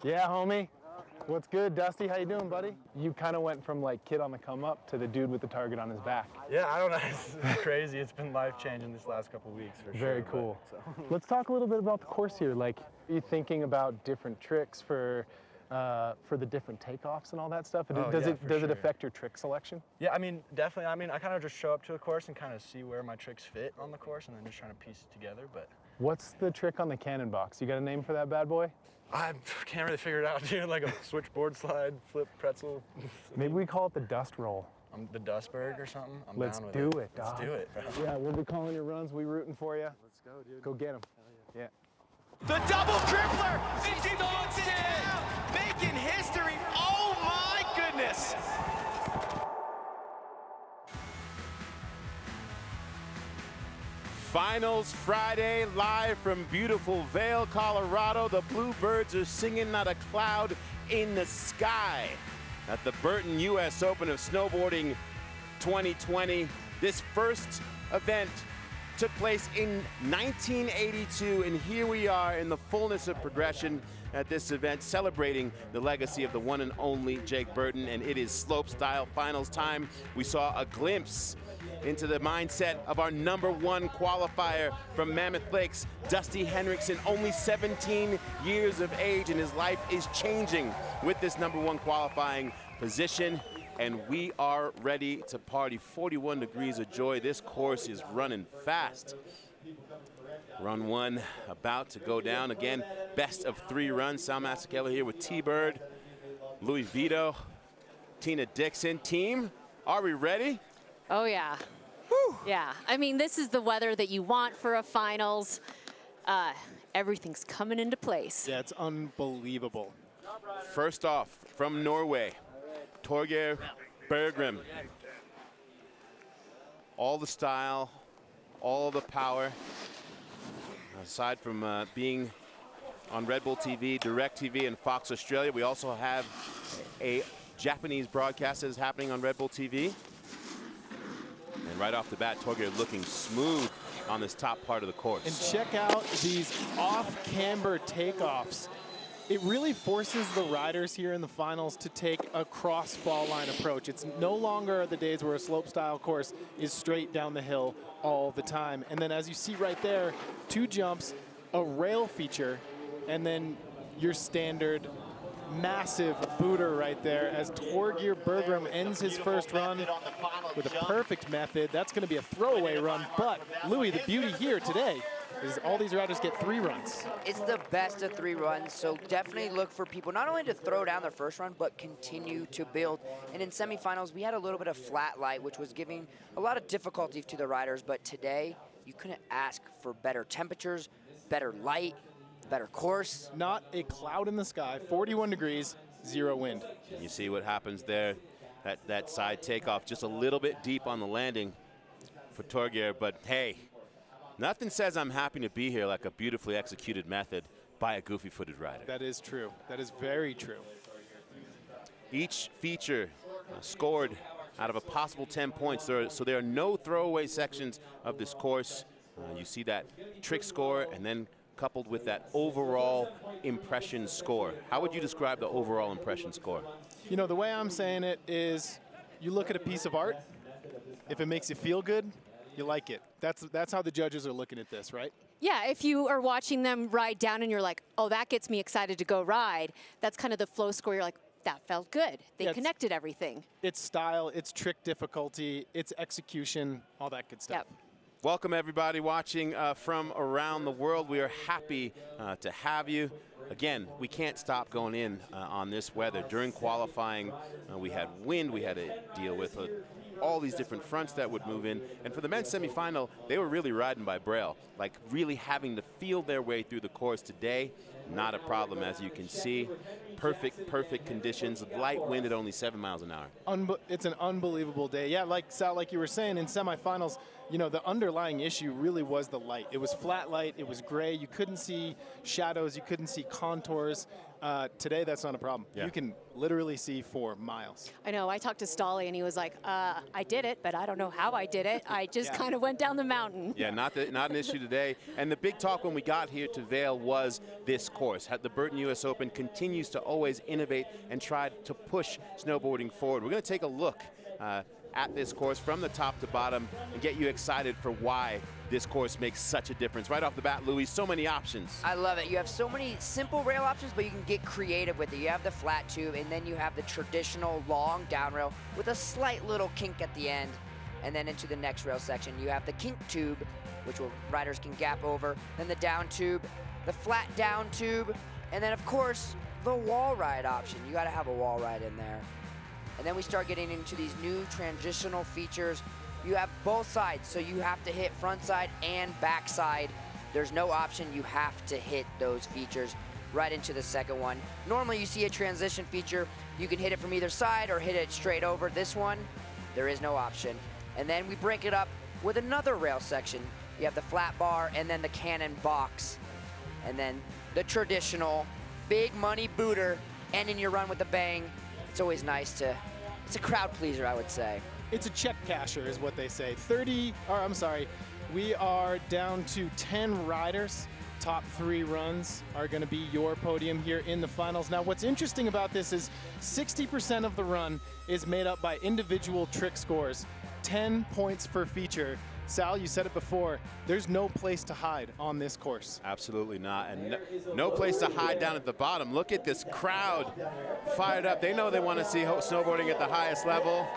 Yeah, homie. What's good, Dusty? How you doing, buddy? You kind of went from like kid on the come up to the dude with the target on his back. Yeah, I don't know. It's crazy. It's been life-changing this last couple of weeks for sure. Very cool. Let's talk a little bit about the course here. Like, are you thinking about different tricks for the different takeoffs and all that stuff? Does it affect your trick selection? Yeah, I mean, definitely. I mean, I kind of just show up to a course and kind of see where my tricks fit on the course, and then just trying to piece it together. But what's the trick on the cannon box? You got a name for that bad boy? I can't really figure it out, dude. Like a switchboard slide, flip, pretzel. Maybe we call it the dust roll. The Dustberg or something. Let's down with do it, dog. Let's do it, bro. Yeah, we'll be calling your runs. We rooting for you. Let's go, dude. Go get them. Yeah. The double tripler! She stonks it! Making history! Oh my goodness! Finals Friday, live from beautiful Vail, Colorado. The Bluebirds are singing not a cloud in the sky at the Burton US Open of Snowboarding 2020. This first event took place in 1982, and here we are in the fullness of progression at this event, celebrating the legacy of the one and only Jake Burton, and it is Slopestyle finals time. We saw a glimpse into the mindset of our #1 qualifier from Mammoth Lakes, Dusty Henricksen, only 17 years of age, and his life is changing with this #1 qualifying position. And we are ready to party. 41 degrees of joy. This course is running fast. Run 1 about to go down. Again, best of 3 runs. Sal Masakela here with T-Bird, Louis Vito, Tina Dixon. Team, are we ready? Oh, yeah. Whew. Yeah. I mean, this is the weather that you want for a finals. Everything's coming into place. Yeah, it's unbelievable. First off, from Norway, Thorgren Run. All the style, all the power. Aside from being on Red Bull TV, DirecTV, and Fox Australia, we also have a Japanese broadcast that is happening on Red Bull TV. And right off the bat, Thorgren looking smooth on this top part of the course. And check out these off-camber takeoffs. It really forces the riders here in the finals to take a cross fall line approach. It's no longer the days where a slopestyle course is straight down the hill all the time. And then as you see right there, 2 jumps, a rail feature, and then your standard massive booter right there as Thorgren Run ends his first run with a perfect method. That's going to be a throwaway run, but Louis, the beauty here today is all these riders get 3 runs. It's the best of 3 runs, so definitely look for people not only to throw down their first run, but continue to build. And in semifinals, we had a little bit of flat light, which was giving a lot of difficulty to the riders, but today, you couldn't ask for better temperatures, better light, better course. Not a cloud in the sky, 41 degrees, 0 wind. You see what happens there, that side takeoff, just a little bit deep on the landing for Thorgren, but hey, nothing says I'm happy to be here like a beautifully executed method by a goofy-footed rider. That is true. That is very true. Each feature scored out of a possible 10 points. So there are no throwaway sections of this course. You see that trick score and then coupled with that overall impression score. How would you describe the overall impression score? You know, the way I'm saying it is you look at a piece of art, if it makes you feel good, you like it. That's how the judges are looking at this, right? Yeah, if you are watching them ride down and you're like, oh, that gets me excited to go ride, that's kind of the flow score. You're like, that felt good. They connected everything. It's style, it's trick difficulty, it's execution, all that good stuff. Yep. Welcome everybody watching from around the world. We are happy to have you. Again, we can't stop going in on this weather. During qualifying, we had wind we had to deal with, all these different fronts that would move in. And for the men's semifinal, they were really riding by braille, like really having to feel their way through the course. Today, not a problem, as you can see. Perfect conditions, light wind at only 7 miles an hour. It's an unbelievable day. Yeah, like Sal, like you were saying, in semifinals, you know, the underlying issue really was the light. It was flat light, it was gray, you couldn't see shadows, you couldn't see contours. Today, that's not a problem. Yeah. You can literally see for miles. I know. I talked to Staale, and he was like, I did it, but I don't know how I did it. I just kind of went down the mountain. Yeah, not an issue today. And the big talk when we got here to Vail was this course. The Burton US Open continues to always innovate and try to push snowboarding forward. We're going to take a look at this course from the top to bottom and get you excited for why this course makes such a difference. Right off the bat, Louis, so many options. I love it. You have so many simple rail options, but you can get creative with it. You have the flat tube, and then you have the traditional long down rail with a slight little kink at the end. And then into the next rail section, you have the kink tube, which riders can gap over, then the down tube, the flat down tube, and then of course, the wall ride option. You gotta have a wall ride in there. And then we start getting into these new transitional features. You have both sides, so you have to hit front side and back side. There's no option, you have to hit those features right into the second one. Normally you see a transition feature, you can hit it from either side or hit it straight over. This one, there is no option. And then we break it up with another rail section. You have the flat bar and then the cannon box. And then the traditional big money booter, ending your run with a bang. It's always nice to, it's a crowd pleaser, I would say. It's a check casher is what they say. We are down to 10 riders. Top 3 runs are going to be your podium here in the finals. Now, what's interesting about this is 60% of the run is made up by individual trick scores, 10 points per feature. Sal, you said it before, there's no place to hide on this course. Absolutely not, and no place to hide down at the bottom. Look at this crowd fired up. They know they want to see snowboarding at the highest level.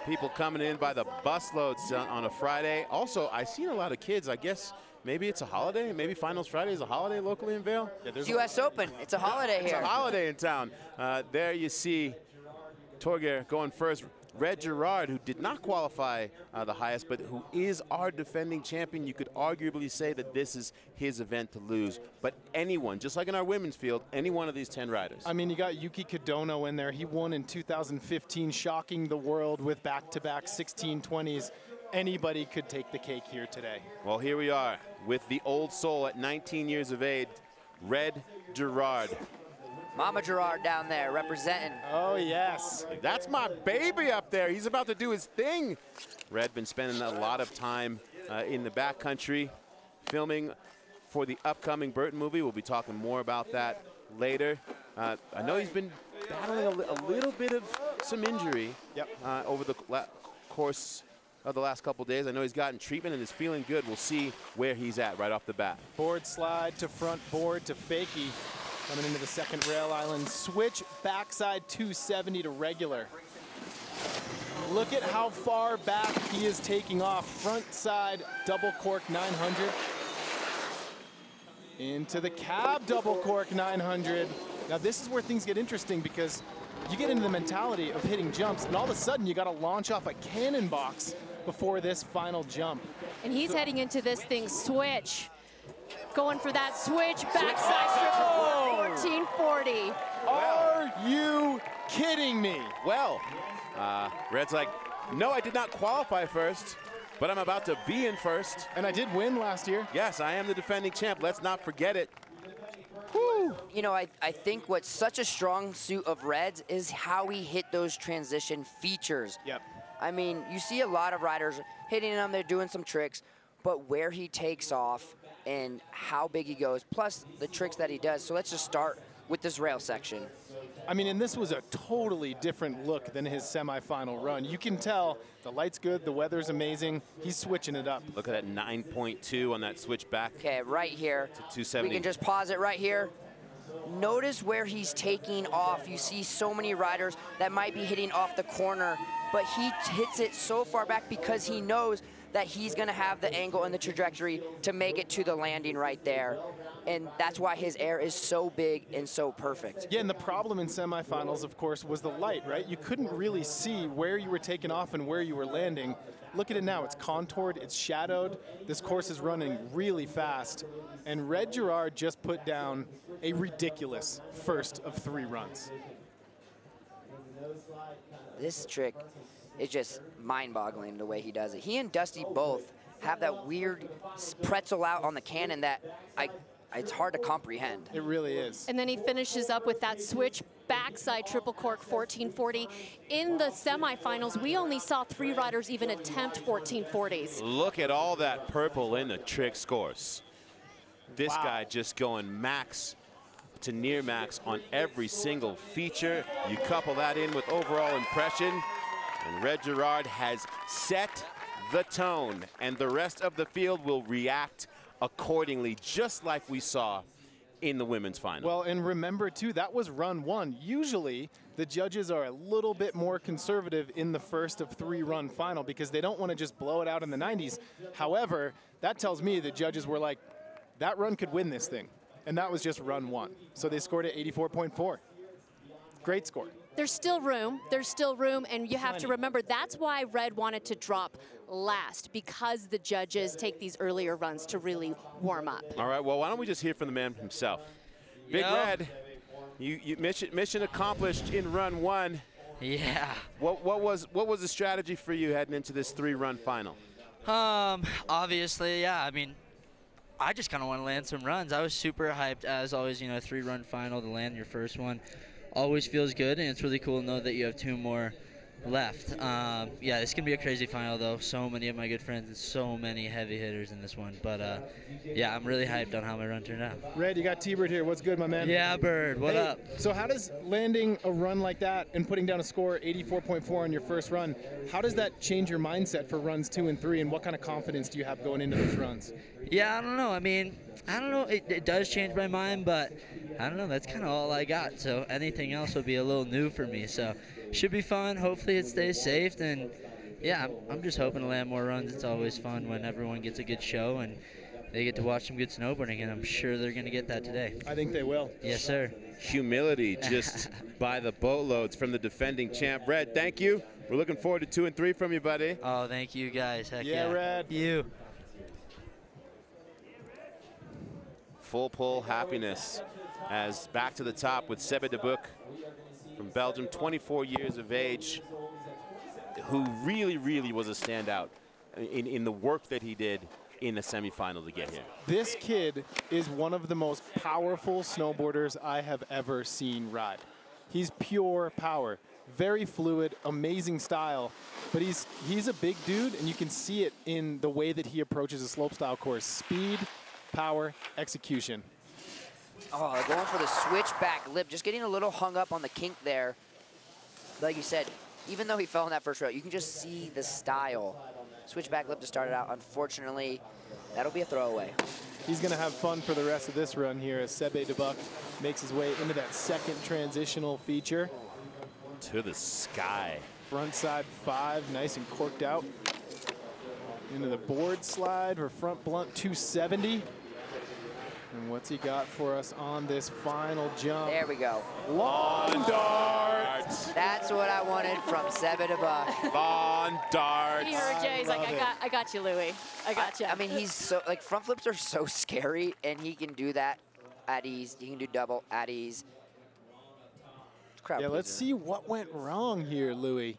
People coming in by the busloads on a Friday. Also, I've seen a lot of kids, I guess, maybe it's a holiday. Maybe Finals Friday is a holiday locally in Vail. Yeah, it's US Open. It's a holiday here. It's a holiday in town. There you see Thorgren going first. Red Gerard, who did not qualify the highest, but who is our defending champion. You could arguably say that this is his event to lose. But anyone, just like in our women's field, any one of these 10 riders. I mean, you got Yuki Kadono in there. He won in 2015, shocking the world with back-to-back 1620s. Anybody could take the cake here today. Well, here we are with the old soul at 19 years of age, Red Gerard. Mama Gerard down there representing. Oh, yes. That's my baby up there. He's about to do his thing. Red been spending a lot of time in the backcountry filming for the upcoming Burton movie. We'll be talking more about that later. I know he's been battling a little bit of some injury over the course of the last couple days. I know he's gotten treatment and is feeling good. We'll see where he's at right off the bat. Board slide to front board to fakie. Coming into the second rail island, switch backside 270 to regular. Look at how far back he is taking off. Front side double cork 900. Into the cab double cork 900. Now this is where things get interesting because you get into the mentality of hitting jumps and all of a sudden you got to launch off a cannon box before this final jump. And he's heading into this thing switch. Going for that switch, backside triple 1440. Are you kidding me? Well, Red's like, no, I did not qualify first, but I'm about to be in first. And I did win last year. Yes, I am the defending champ. Let's not forget it. Woo. You know, I think what's such a strong suit of Red's is how he hit those transition features. Yep. I mean, you see a lot of riders hitting them, they're doing some tricks, but where he takes off and how big he goes, plus the tricks that he does. So let's just start with this rail section. I mean, and this was a totally different look than his semifinal run. You can tell the light's good, the weather's amazing. He's switching it up. Look at that 9.2 on that switch back. Okay, right here. To 270. We can just pause it right here. Notice where he's taking off. You see so many riders that might be hitting off the corner, but he hits it so far back because he knows that he's gonna have the angle and the trajectory to make it to the landing right there. And that's why his air is so big and so perfect. Yeah, and the problem in semifinals, of course, was the light, right? You couldn't really see where you were taking off and where you were landing. Look at it now, it's contoured, it's shadowed. This course is running really fast. And Red Gerard just put down a ridiculous first of 3 runs. This trick is just mind-boggling the way he does it. He and Dusty both have that weird pretzel out on the cannon that it's hard to comprehend. It really is. And then he finishes up with that switch backside triple cork 1440. In the semifinals, we only saw 3 riders even attempt 1440s. Look at all that purple in the trick scores. This guy just going max to near max on every single feature. You couple that in with overall impression, and Red Gerard has set the tone, and the rest of the field will react accordingly, just like we saw in the women's final. Well, and remember too, that was run 1. Usually the judges are a little bit more conservative in the first of 3 run final because they don't want to just blow it out in the 90s. However, that tells me the judges were like, that run could win this thing. And that was just run 1. So they scored at 84.4. Great score. There's still room, and you have to remember that's why Red wanted to drop last, because the judges take these earlier runs to really warm up. All right, well, why don't we just hear from the man himself? Big Red, you mission accomplished in run 1. Yeah. What was the strategy for you heading into this 3-run final? Obviously, yeah, I mean, I just kind of want to land some runs. I was super hyped, as always, 3-run final to land your first one. Always feels good, and it's really cool to know that you have 2 more left. Yeah, this can be a crazy final, though. So many of my good friends and so many heavy hitters in this one. But, yeah, I'm really hyped on how my run turned out. Red, you got T-Bird here. What's good, my man? Yeah, Bird. What up? So how does landing a run like that and putting down a score 84.4 on your first run, how does that change your mindset for runs 2 and 3, and what kind of confidence do you have going into those runs? Yeah, I don't know. I mean, I don't know. It does change my mind, but I don't know. That's kind of all I got. So anything else would be a little new for me. So should be fun. Hopefully it stays safe. And yeah, I'm just hoping to land more runs. It's always fun when everyone gets a good show and they get to watch some good snowboarding, and I'm sure they're going to get that today. I think they will. Yes, sir. Humility just by the boatloads from the defending champ. Red, thank you. We're looking forward to 2 and 3 from you, buddy. Oh, thank you guys. Heck yeah. Red. You. Full pull happiness as back to the top with Sebe de Boek from Belgium, 24 years of age, who really was a standout in the work that he did in the semifinal to get here. This kid is one of the most powerful snowboarders I have ever seen ride. He's pure power, very fluid, amazing style, but he's a big dude, and you can see it in the way that he approaches a slopestyle course. Speed, power, execution. Oh, going for the switchback lip, just getting a little hung up on the kink there. Like you said, even though he fell in that first row, you can just see the style. Switchback lip to start it out. Unfortunately, that'll be a throwaway. He's going to have fun for the rest of this run here as Sebe de Boek makes his way into that second transitional feature. To the sky. Front side 5, nice and corked out. Into the board slide for front blunt 270. And what's he got for us on this final jump? There we go. Lawn dart. That's what I wanted from Sebe de Boek. Lawn darts. He heard Jay. He's like, I got you, Louie. I got you. I mean, he's so, like, front flips are so scary, and he can do that at ease. He can do double at ease. Crowd Yeah, let's see what went wrong here, Louie.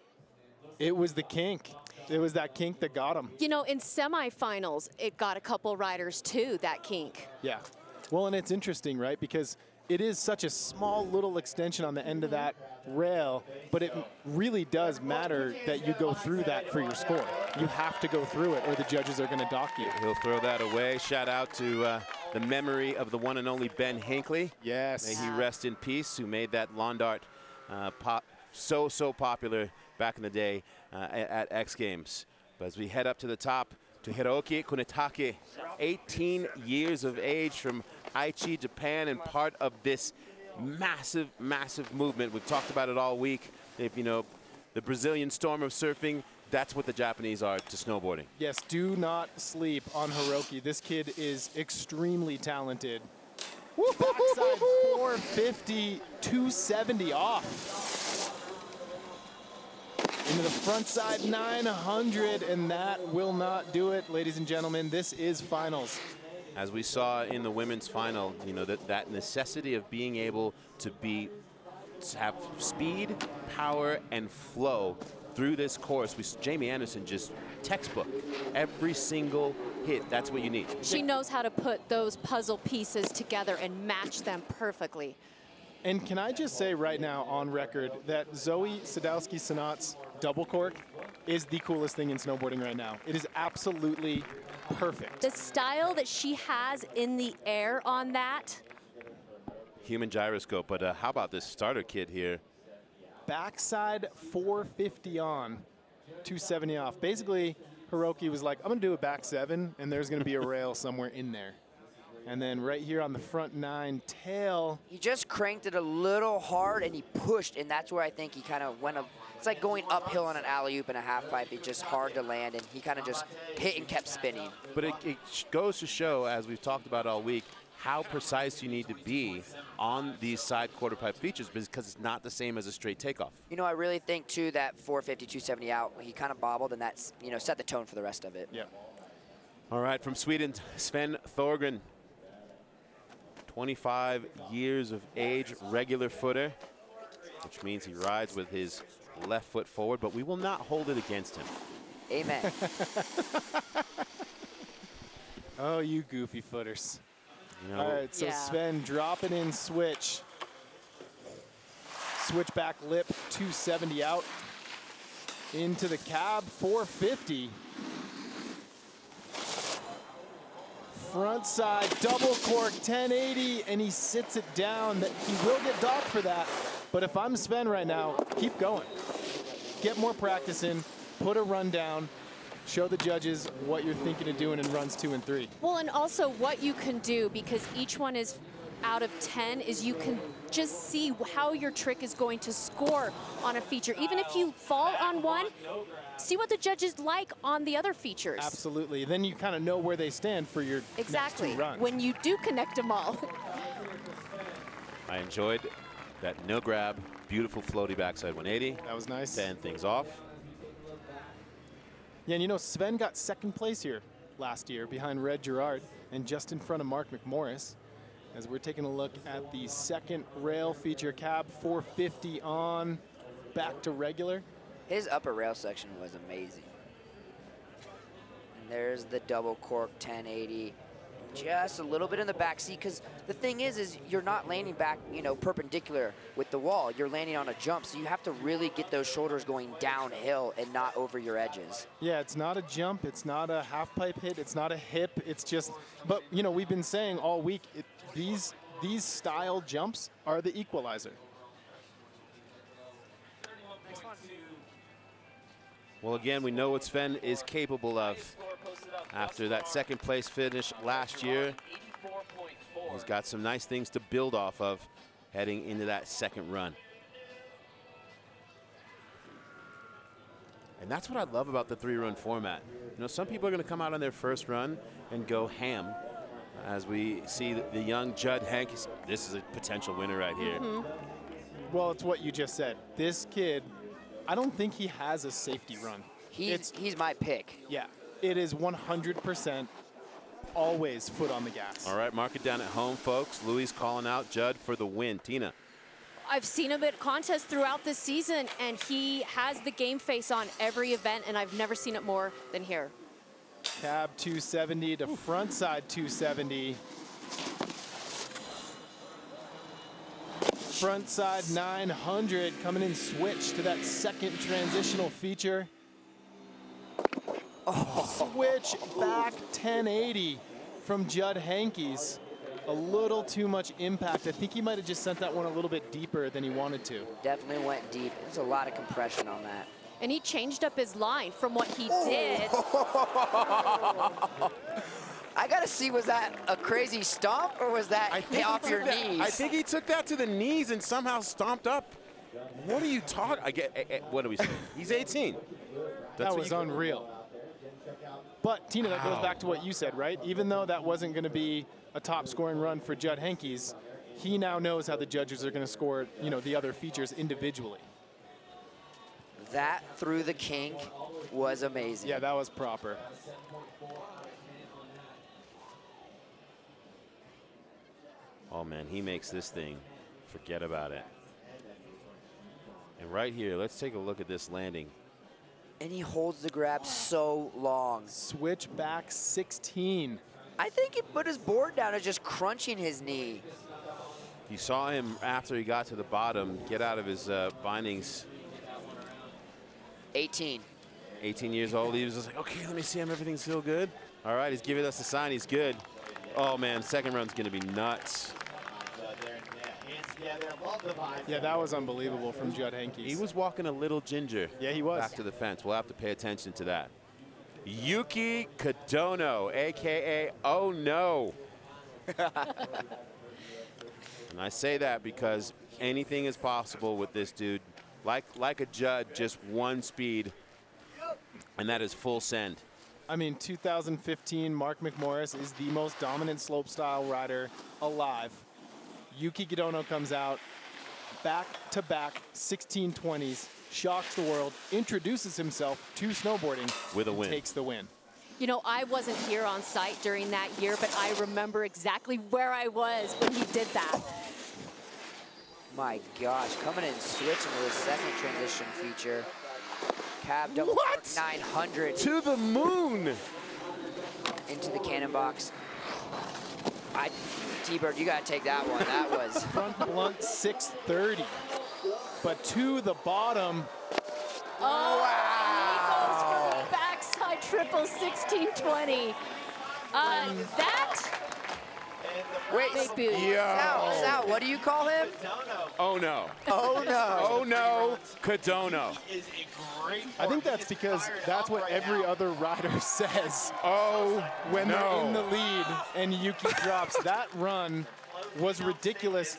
It was the kink. It was that kink that got him. In semifinals, it got a couple riders too, that kink. Yeah. Well, and it's interesting, right? Because it is such a small little extension on the end of that rail, but it really does matter that you go through that for your score. You have to go through it or the judges are going to dock you. He'll throw that away. Shout out to the memory of the one and only Ben Hinckley. Yes. May he rest in peace, who made that lawn dart so popular back in the day at X Games. But as we head up to the top to Hiroki Kunitake, 18 years of age from Aichi, Japan, and part of this massive movement. We've talked about it all week. If the Brazilian storm of surfing, that's what the Japanese are to snowboarding. Yes, do not sleep on Hiroki. This kid is extremely talented. Backside 450, 270 off. Into the front side 900, and that will not do it, ladies and gentlemen. This is finals. As we saw in the women's final, that necessity of being able to have speed, power, and flow through this course. Jamie Anderson just textbook every single hit, that's what you need. She knows how to put those puzzle pieces together and match them perfectly. And can I just say right now on record that Zoe Sadowski-Sanat's double cork is the coolest thing in snowboarding right now. It is absolutely perfect. The style that she has in the air on that. Human gyroscope, but how about this starter kit here? Backside 450 on, 270 off. Basically, Hiroki was like, I'm gonna do a back 7, and there's gonna be a rail somewhere in there. And then right here on the front 9 tail. He just cranked it a little hard and he pushed, and that's where I think he kind of went up. It's like going uphill on an alley-oop and a half pipe. It's just hard to land, and he kind of just hit and kept spinning. But it goes to show, as we've talked about all week, how precise you need to be on these side quarter pipe features, because it's not the same as a straight takeoff. You know, I really think too that 450, 270 out, he kind of bobbled, and that's, you know, set the tone for the rest of it. Yeah. All right, from Sweden, Sven Thorgren. 25 years of age, regular footer, which means he rides with his left foot forward, but we will not hold it against him. Amen. Oh, you goofy footers. You know, all right, so yeah. Sven dropping in switch. Switch back lip, 270 out. Into the cab, 450. Front side, double cork, 1080, and he sits it down. He will get docked for that, but if I'm Sven right now, keep going. Get more practice in, put a run down, show the judges what you're thinking of doing in runs 2 and 3. Well, and also what you can do, because each one is out of 10, is you can just see how your trick is going to score on a feature. Even if you fall on one, see what the judges like on the other features. Absolutely. Then you kind of know where they stand for your Exactly. next 2 runs. When you do connect them all. I enjoyed that no grab, beautiful floaty backside 180. That was nice. 10 things off. Yeah, and you know, Sven got 2nd place here last year behind Red Gerard and just in front of Mark McMorris. As we're taking a look at the 2nd rail feature, cab 450 on, back to regular. His upper rail section was amazing. And there's the double cork 1080. Just a little bit in the back seat, because the thing is you're not landing back, you know, perpendicular with the wall. You're landing on a jump, so you have to really get those shoulders going downhill and not over your edges. Yeah, it's not a jump, it's not a half pipe hit, it's not a hip, it's just, but you know, we've been saying all week, these style jumps are the equalizer. Well, again, we know what Sven is capable of. After that 2nd place finish last year, he's got some nice things to build off of heading into that 2nd run. And that's what I love about the 3-run format. You know, some people are going to come out on their first run and go ham. As we see the young Judd Henkes, this is a potential winner right here. Mm-hmm. Well, it's what you just said. This kid, I don't think he has a safety run. He's my pick. Yeah, it is 100% always foot on the gas. All right, mark it down at home, folks. Louis calling out Judd for the win. Tina. I've seen him at contests throughout the season, and he has the game face on every event, and I've never seen it more than here. Cab 270 to front side 270. Front side 900 coming in switch to that 2nd transitional feature. Switch back 1080 from Judd Henkes. A little too much impact. I think he might have just sent that one a little bit deeper than he wanted to. Definitely went deep. There's a lot of compression on that. And he changed up his line from what he did. I gotta see, was that a crazy stomp or was that off your knees? I think he took that to the knees and somehow stomped up. What are you talking? What are we saying? He's 18. That was unreal. But Tina, that goes back to what you said, right? Even though that wasn't going to be a top scoring run for Judd Henkes, he now knows how the judges are going to score, you know, the other features individually. That through the kink was amazing. Yeah, that was proper. Oh man, he makes this thing. Forget about it. And right here, let's take a look at this landing. And he holds the grab so long. Switch back 16. I think he put his board down and just crunching his knee. You saw him after he got to the bottom get out of his bindings. 18. 18 years old. He was just like, okay, let me see him. Everything's still good. All right, he's giving us a sign. He's good. Oh, man, second run's going to be nuts. Yeah, that was unbelievable from Judd Henkes. He was walking a little ginger. Yeah, he was. Back to the fence. We'll have to pay attention to that. Yuki Kadono, a.k.a. Oh No. And I say that because anything is possible with this dude. Like a Judd, just one speed, and that is full send. I mean, 2015, Mark McMorris is the most dominant slopestyle rider alive. Yuki Kadono comes out, back-to-back 1620s, shocks the world, introduces himself to snowboarding, with a win. Takes the win. You know, I wasn't here on site during that year, but I remember exactly where I was when he did that. My gosh, coming in switching to the second transition feature. Cab double What? 900 To the moon. into the cannon box. T-Bird, you gotta take that one. That was Front blunt 630, but to the bottom. Oh, wow. He goes for the backside triple 1620. That wait, big boot. Sal, what do you call him? Oh No. Oh no. Oh No, Kadono. I think that's because that's what every other rider says. Oh, When no. they're in the lead and Yuki drops. That run was ridiculous.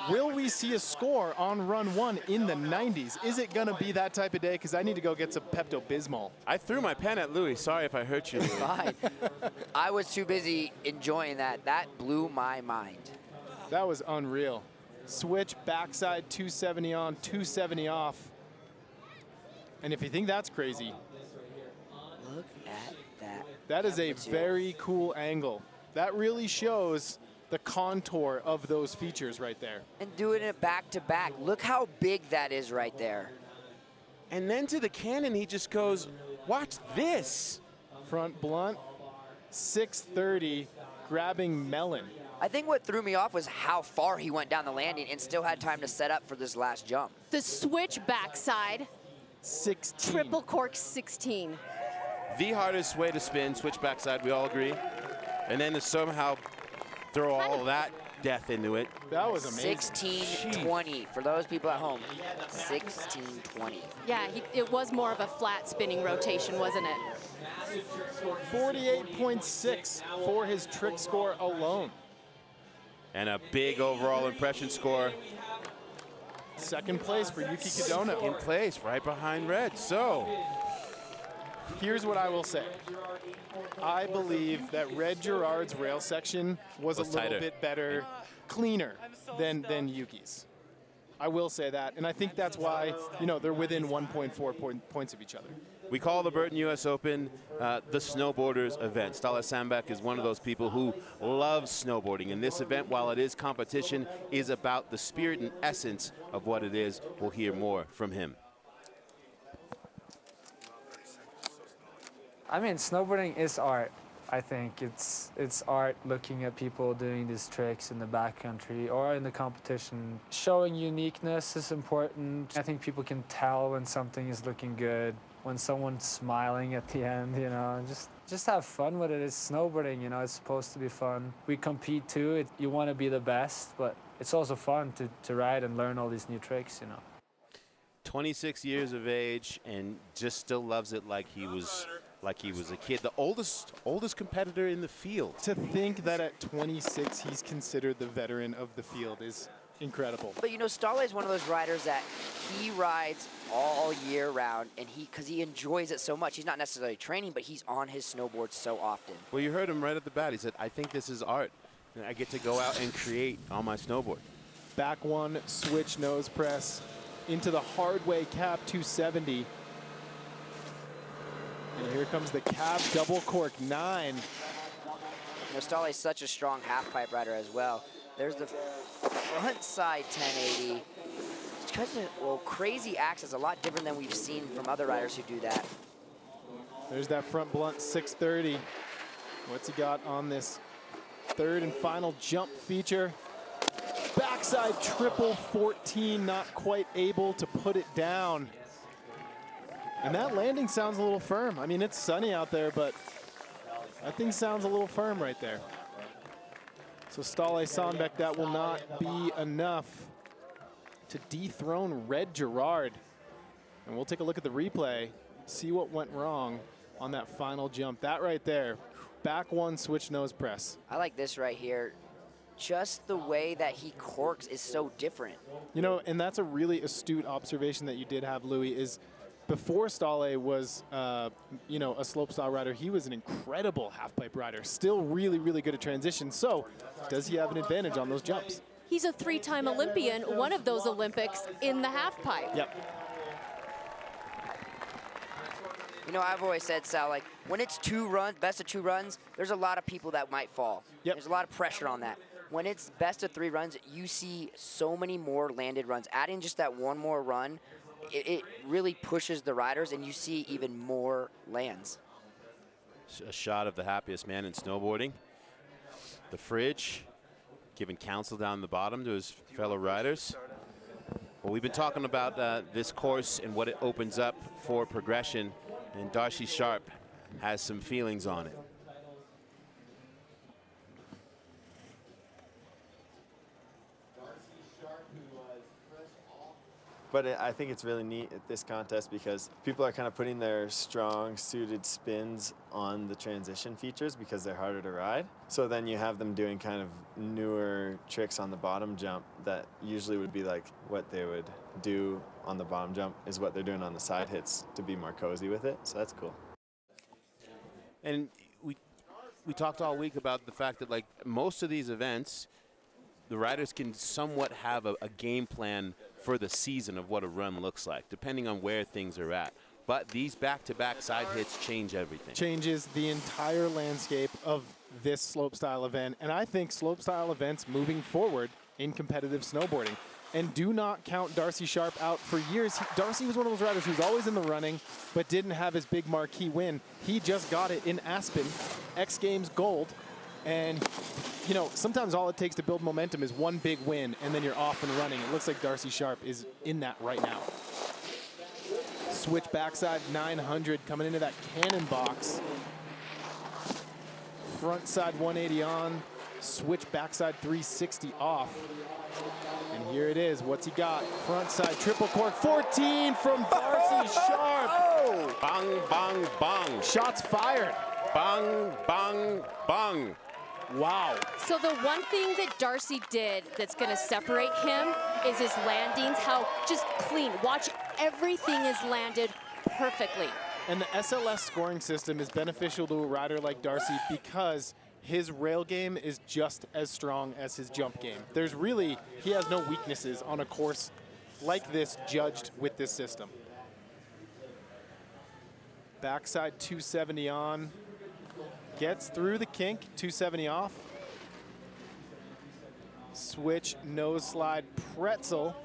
Will we see a score on run 1 in the 90s? Is it gonna be that type of day? Because I need to go get some Pepto-Bismol. I threw my pen at Louis. Sorry if I hurt you, Louis. Fine. I was too busy enjoying that. That blew my mind. That was unreal. Switch backside 270 on, 270 off. And if you think that's crazy, Look at that. that is a very cool angle. That really shows the contour of those features right there. And doing it back to back. Look how big that is right there. And then to the cannon, he just goes, watch this. Front blunt, 630, grabbing melon. I think what threw me off was how far he went down the landing and still had time to set up for this last jump. The switch backside, 16. triple cork 16. The hardest way to spin, switch backside, we all agree. And then to somehow throw all that death into it. That was amazing. 1620 for those people at home. 1620. Yeah, it was more of a flat spinning rotation, wasn't it? 48.6 for his trick score alone. And a big overall impression score. Second place for Yuki Kadono. In place, right behind Red. So, here's what I will say. I believe that Red Gerard's rail section was a little tighter. bit better, cleaner than Yuki's. I will say that, and I think that's why, you know, they're within 1.4 points of each other. we call the Burton US Open the snowboarders event. Staale Sandbech is one of those people who loves snowboarding. And this event, while it is competition, is about the spirit and essence of what it is. We'll hear more from him. I mean, snowboarding is art. I think it's art looking at people doing these tricks in the backcountry or in the competition. Showing uniqueness is important. I think people can tell when something is looking good, when someone's smiling at the end, you know. Just have fun with it. It's snowboarding, you know, it's supposed to be fun. We compete too. You want to be the best, but it's also fun to ride and learn all these new tricks, you know. 26 years of age and just still loves it like he was a kid. The oldest competitor in the field. To think that at 26 he's considered the veteran of the field is incredible. But you know, Staale is one of those riders that he rides all year round, and because he enjoys it so much. He's not necessarily training, but he's on his snowboard so often. Well, you heard him right at the bat. He said, I think this is art. And I get to go out and create on my snowboard. Back one, switch nose press into the hard way cab 270. And here comes the cab double cork 9. You know, Staale is such a strong half pipe rider as well. There's the front side 1080. It's because of, well, crazy axis, a lot different than we've seen from other riders who do that. There's that front blunt 630. What's he got on this third and final jump feature? Backside triple 14, not quite able to put it down. And that landing sounds a little firm. I mean, it's sunny out there, but that thing sounds a little firm right there. So Staale Sandbech, that will not be enough to dethrone Red Gerard. And we'll take a look at the replay, see what went wrong on that final jump. That right there, back one switch nose press. I like this right here. Just the way that he corks is so different. You know, and that's a really astute observation that you did have, Louis, is before Staale was, you know, a slopestyle rider, he was an incredible half-pipe rider, still really, really good at transition. So does he have an advantage on those jumps? He's a 3-time Olympian, one of those Olympics in the half-pipe. Yep. You know, I've always said, Sal, like, when it's 2 runs, best of 2 runs, there's a lot of people that might fall. Yep. There's a lot of pressure on that. When it's best of 3 runs, you see so many more landed runs. Adding just that one more run, it really pushes the riders, and you see even more lands. A shot of the happiest man in snowboarding. The fridge, giving counsel down the bottom to his fellow riders. Well, we've been talking about this course and what it opens up for progression, and Darcy Sharpe has some feelings on it. But I think it's really neat at this contest because people are kind of putting their strong suited spins on the transition features because they're harder to ride. So then you have them doing kind of newer tricks on the bottom jump that usually would be like what they would do on the bottom jump is what they're doing on the side hits to be more cozy with it. So that's cool. And we talked all week about the fact that, like, most of these events, the riders can somewhat have a game plan for the season of what a run looks like, depending on where things are at. But these back-to-back side hits change everything. Changes the entire landscape of this slopestyle event. And I think slopestyle events moving forward in competitive snowboarding. And do not count Darcy Sharpe out. For years, Darcy was one of those riders who was always in the running, but didn't have his big marquee win. He just got it in Aspen, X Games gold. And, you know, sometimes all it takes to build momentum is one big win, and then you're off and running. It looks like Darcy Sharpe is in that right now. Switch backside 900 coming into that cannon box. Front side 180 on, switch backside 360 off. And here it is. What's he got? Front side triple cork 14 from Darcy Sharpe. Oh! Bang, bang, bang. Shots fired. Bang, bang, bang. Wow. So the one thing that Darcy did that's going to separate him is his landings, how just clean. Watch, everything is landed perfectly. And the SLS scoring system is beneficial to a rider like Darcy because his rail game is just as strong as his jump game. There's really, he has no weaknesses on a course like this judged with this system. Backside 270 on. Gets through the kink, 270 off. Switch, nose slide, pretzel.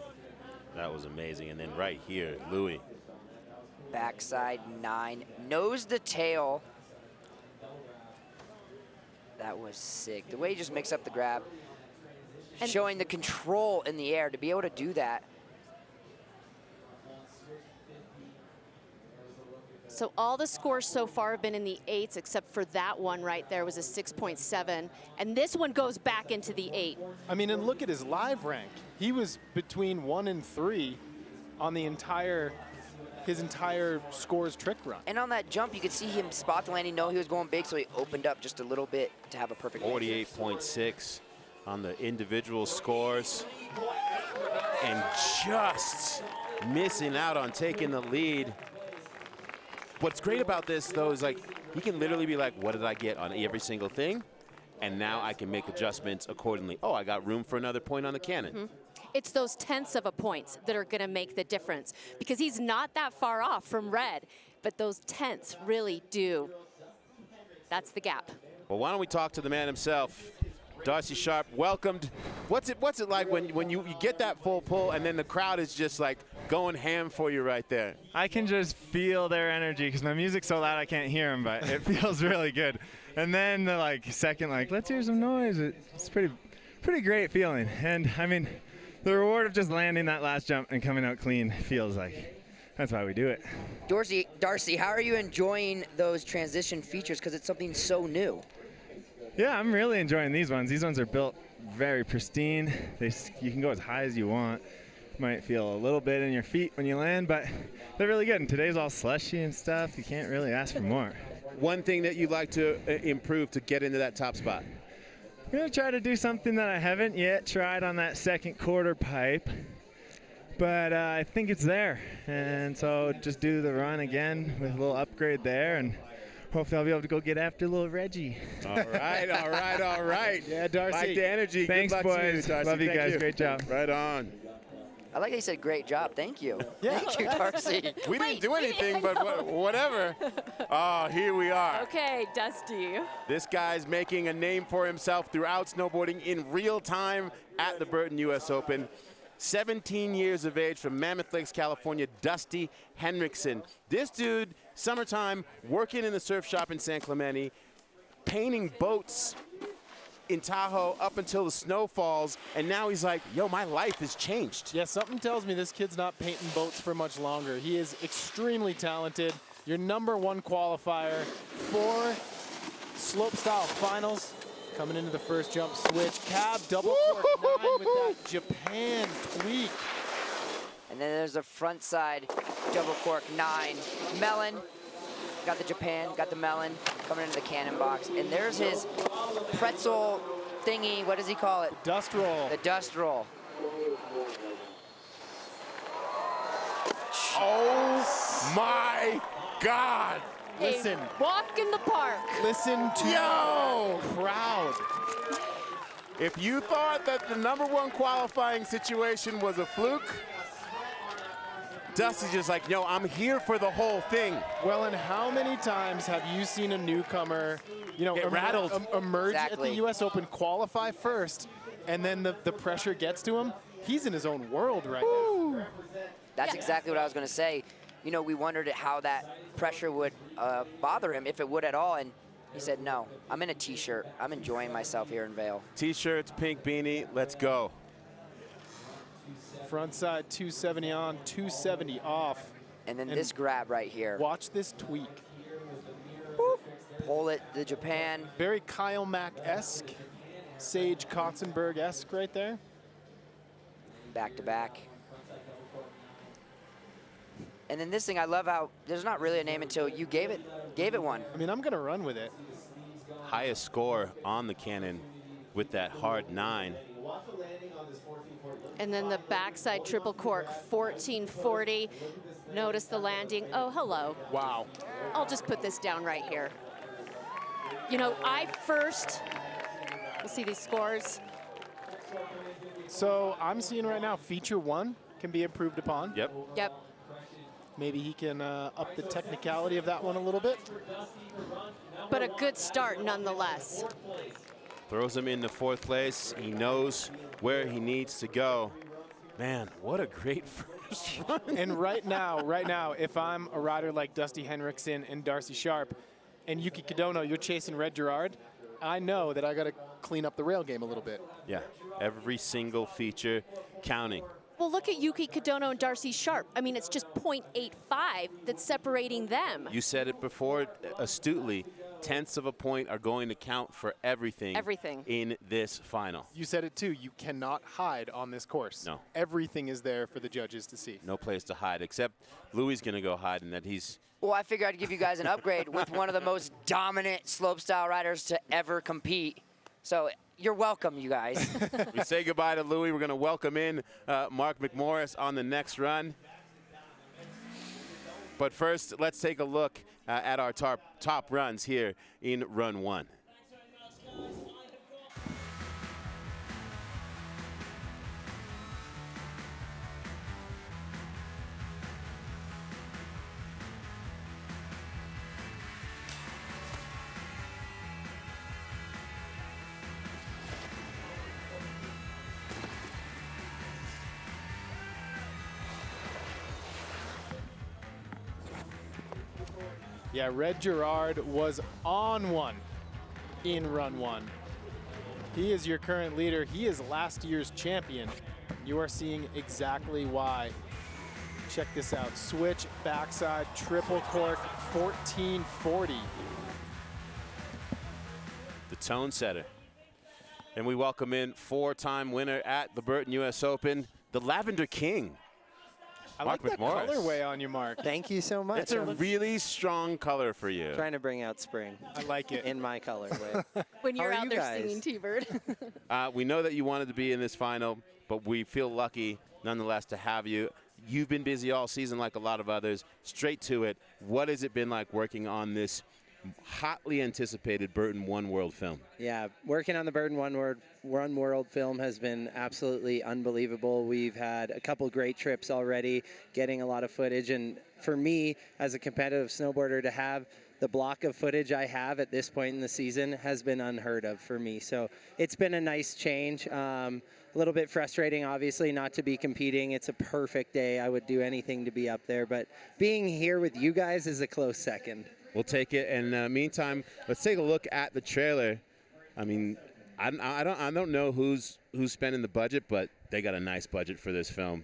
That was amazing. And then right here, Louis. Backside 9, nose to tail. That was sick. The way he just mixed up the grab, and showing the control in the air to be able to do that. So all the scores so far have been in the 8s, except for that one right there was a 6.7. And this one goes back into the 8. I mean, and look at his live rank. He was between 1 and 3 on the his entire scores trick run. And on that jump, you could see him spot the landing, know he was going big, so he opened up just a little bit to have a perfect 48.6 on the individual scores. And just missing out on taking the lead. What's great about this, though, is like he can literally be like, what did I get on every single thing? And now I can make adjustments accordingly. Oh, I got room for another point on the cannon. Mm-hmm. It's those tenths of a point that are going to make the difference because he's not that far off from red, but those tenths really do. That's the gap. Well, why don't we talk to the man himself, Darcy Sharpe welcomed. What's it like when you get that full pull and then the crowd is just like going ham for you right there? I can just feel their energy because my music's so loud I can't hear them, but it feels really good. And then the second let's hear some noise. It's pretty great feeling. And I mean, the reward of just landing that last jump and coming out clean feels like that's why we do it. Darcy, how are you enjoying those transition features? Because it's something so new. Yeah, I'm really enjoying these ones. These ones are built very pristine. You can go as high as you want. Might feel a little bit in your feet when you land, but they're really good. And today's all slushy and stuff. You can't really ask for more. One thing that you'd like to improve to get into that top spot? I'm going to try to do something that I haven't yet tried on that second quarter pipe, but I think it's there. And so just do the run again with a little upgrade there, and hopefully I'll be able to go get after little Reggie. All right. Yeah, Darcy. Like the energy. Thanks, Good luck to you, boys. Darcy. Love you Thank guys. Great job. Right on. I like how you said great job. Thank you. Thank you, Darcy. We didn't do anything, but whatever. Oh, here we are. Okay, Dusty. This guy's making a name for himself throughout snowboarding in real time at the Burton US Open. 17 years of age from Mammoth Lakes, California, Dusty Henricksen. This dude, summertime, working in the surf shop in San Clemente, painting boats in Tahoe up until the snow falls, and now he's like, yo, my life has changed. Yeah, something tells me this kid's not painting boats for much longer. He is extremely talented. Your #1 qualifier for Slopestyle finals. Coming into the first jump switch. Cab double cork 9 with that Japan tweak. And then there's a front side double cork 9. Melon. Got the Japan, got the melon, coming into the cannon box. And there's his pretzel thingy, what does he call it? Dust roll. The dust roll. Oh my God. Listen. A walk in the park. Listen to the crowd. If you thought that the #1 qualifying situation was a fluke, Dusty's just like, yo, I'm here for the whole thing. Well, and how many times have you seen a newcomer, get rattled, emerge at the US Open, qualify first, and then the pressure gets to him? He's in his own world right now. That's exactly what I was going to say. You know, we wondered how that pressure would bother him, if it would at all, and he said, no, I'm in a T-shirt. I'm enjoying myself here in Vail. T-shirts, pink beanie, let's go. Front side 270 on, 270 off. And then this grab right here. Watch this tweak. Boop. Pull it, the Japan. Very Kyle Mack-esque, Sage Kotzenberg-esque right there. Back to back. And then this thing, I love how there's not really a name until you gave it one. I mean, I'm gonna run with it. Highest score on the cannon with that hard 9. And then the backside triple cork, 1440. Notice the landing. Oh, hello. Wow. I'll just put this down right here. You know, we'll see these scores. So I'm seeing right now, feature 1 can be improved upon. Yep. Yep. Maybe he can up the technicality of that one a little bit. But a good start nonetheless. Throws him into 4th place. He knows where he needs to go. Man, what a great first run. And right now, if I'm a rider like Dusty Henricksen and Darcy Sharpe and Yuki Kadono, you're chasing Red Gerard, I know that I got to clean up the rail game a little bit. Yeah, every single feature counting. Well, look at Yuki Kadono and Darcy Sharpe. I mean, it's just 0.85 that's separating them. You said it before astutely. Tenths of a point are going to count for everything. Everything. In this final. You said it too. You cannot hide on this course. No. Everything is there for the judges to see. No place to hide, except Louis going to go hide in that he's... Well, I figured I'd give you guys an upgrade with one of the most dominant slopestyle riders to ever compete. So you're welcome, you guys. We say goodbye to Louis. We're going to welcome in Mark McMorris on the next run. But first, let's take a look at our top runs here in Run 1. Yeah, Red Gerard was on one in Run 1. He is your current leader. He is last year's champion. You are seeing exactly why. Check this out. Switch, backside, triple cork, 1440. The tone setter. And we welcome in 4-time winner at the Burton US Open, the Lavender King. I Mark like that McMorris. colorway on you, Mark. Thank you so much. It's a really strong color for you. Trying to bring out spring. I like it. In my colorway. When you're How are out you there guys? singing T-Bird. We know that you wanted to be in this final, but we feel lucky nonetheless to have you. You've been busy all season like a lot of others. Straight to it. What has it been like working on this hotly anticipated Burton One World film? Yeah, working on the Burton One World film has been absolutely unbelievable. We've had a couple great trips already, getting a lot of footage. And for me, as a competitive snowboarder, to have the block of footage I have at this point in the season has been unheard of for me. So it's been a nice change. A little bit frustrating, obviously, not to be competing. It's a perfect day. I would do anything to be up there. But being here with you guys is a close second. We'll take it. And meantime, let's take a look at the trailer. I mean, I don't know who's spending the budget, but they got a nice budget for this film.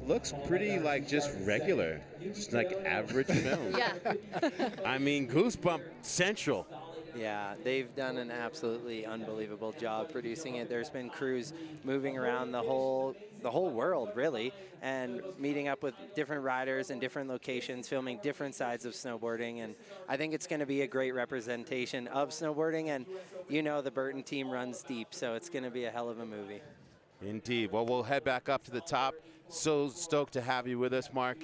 Looks pretty like just regular, just like average film. Yeah. I mean, Goosebump Central. Yeah, they've done an absolutely unbelievable job producing it. There's been crews moving around the whole world, really, and meeting up with different riders in different locations, filming different sides of snowboarding. And I think it's going to be a great representation of snowboarding. And you know, the Burton team runs deep, so it's going to be a hell of a movie. Indeed. Well, we'll head back up to the top. So stoked to have you with us, Mark,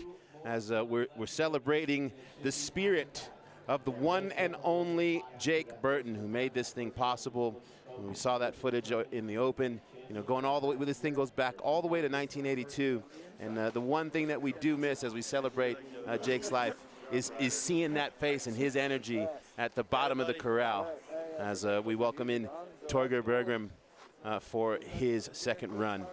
as we're celebrating the spirit of the one and only Jake Burton, who made this thing possible. We saw that footage in the Open, you know, going all the way. This thing goes back all the way to 1982. And the one thing that we do miss as we celebrate Jake's life is seeing that face and his energy at the bottom of the corral as we welcome in Thorgren Run for his second run.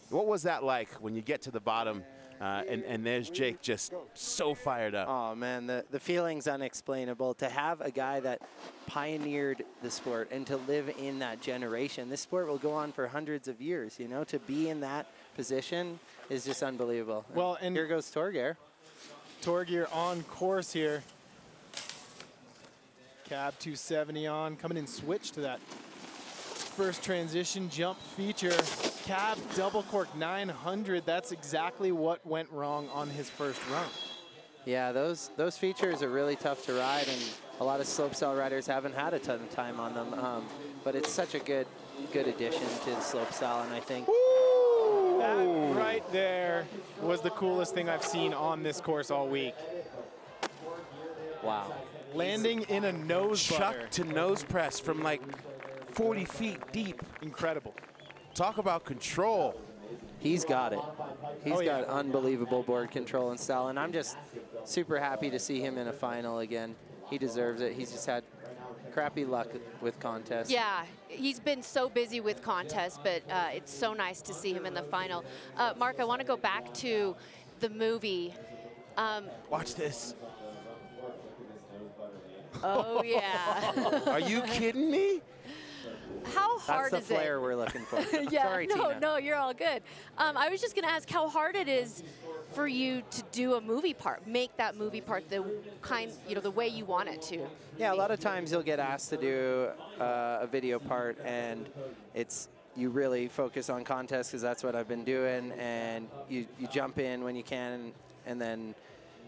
What was that like when you get to the bottom and there's Jake just so fired up? Oh, man, the feeling's unexplainable. To have a guy that pioneered the sport and to live in that generation, this sport will go on for hundreds of years, you know? To be in that position is just unbelievable. Well, and here goes Thorgren. Thorgren on course here. Cab 270 on, coming in switch to that first transition jump feature. Cab double cork 900. That's exactly what went wrong on his first run. Yeah, those features are really tough to ride, and a lot of slopestyle riders haven't had a ton of time on them. But it's such a good addition to the slopestyle, and I think that right there was the coolest thing I've seen on this course all week. Wow. Landing in a nose Chuck butter. to nose press from like 40 feet deep. Incredible. Talk about control. He's got it. He's got unbelievable board control and style, and I'm just super happy to see him in a final again. He deserves it. He's just had crappy luck with contests. Yeah, he's been so busy with contests, but it's so nice to see him in the final. Mark, I want to go back to the movie. Watch this. Oh, yeah. Are you kidding me? How hard That's the is flare we're looking for. Yeah, Sorry, Tina. no, you're all good. I was just going to ask how hard it is for you to do a movie part, make that movie part the kind, the way you want it to? Yeah, a lot of times you'll get asked to do a video part, and you really focus on contests because that's what I've been doing, and you jump in when you can, and then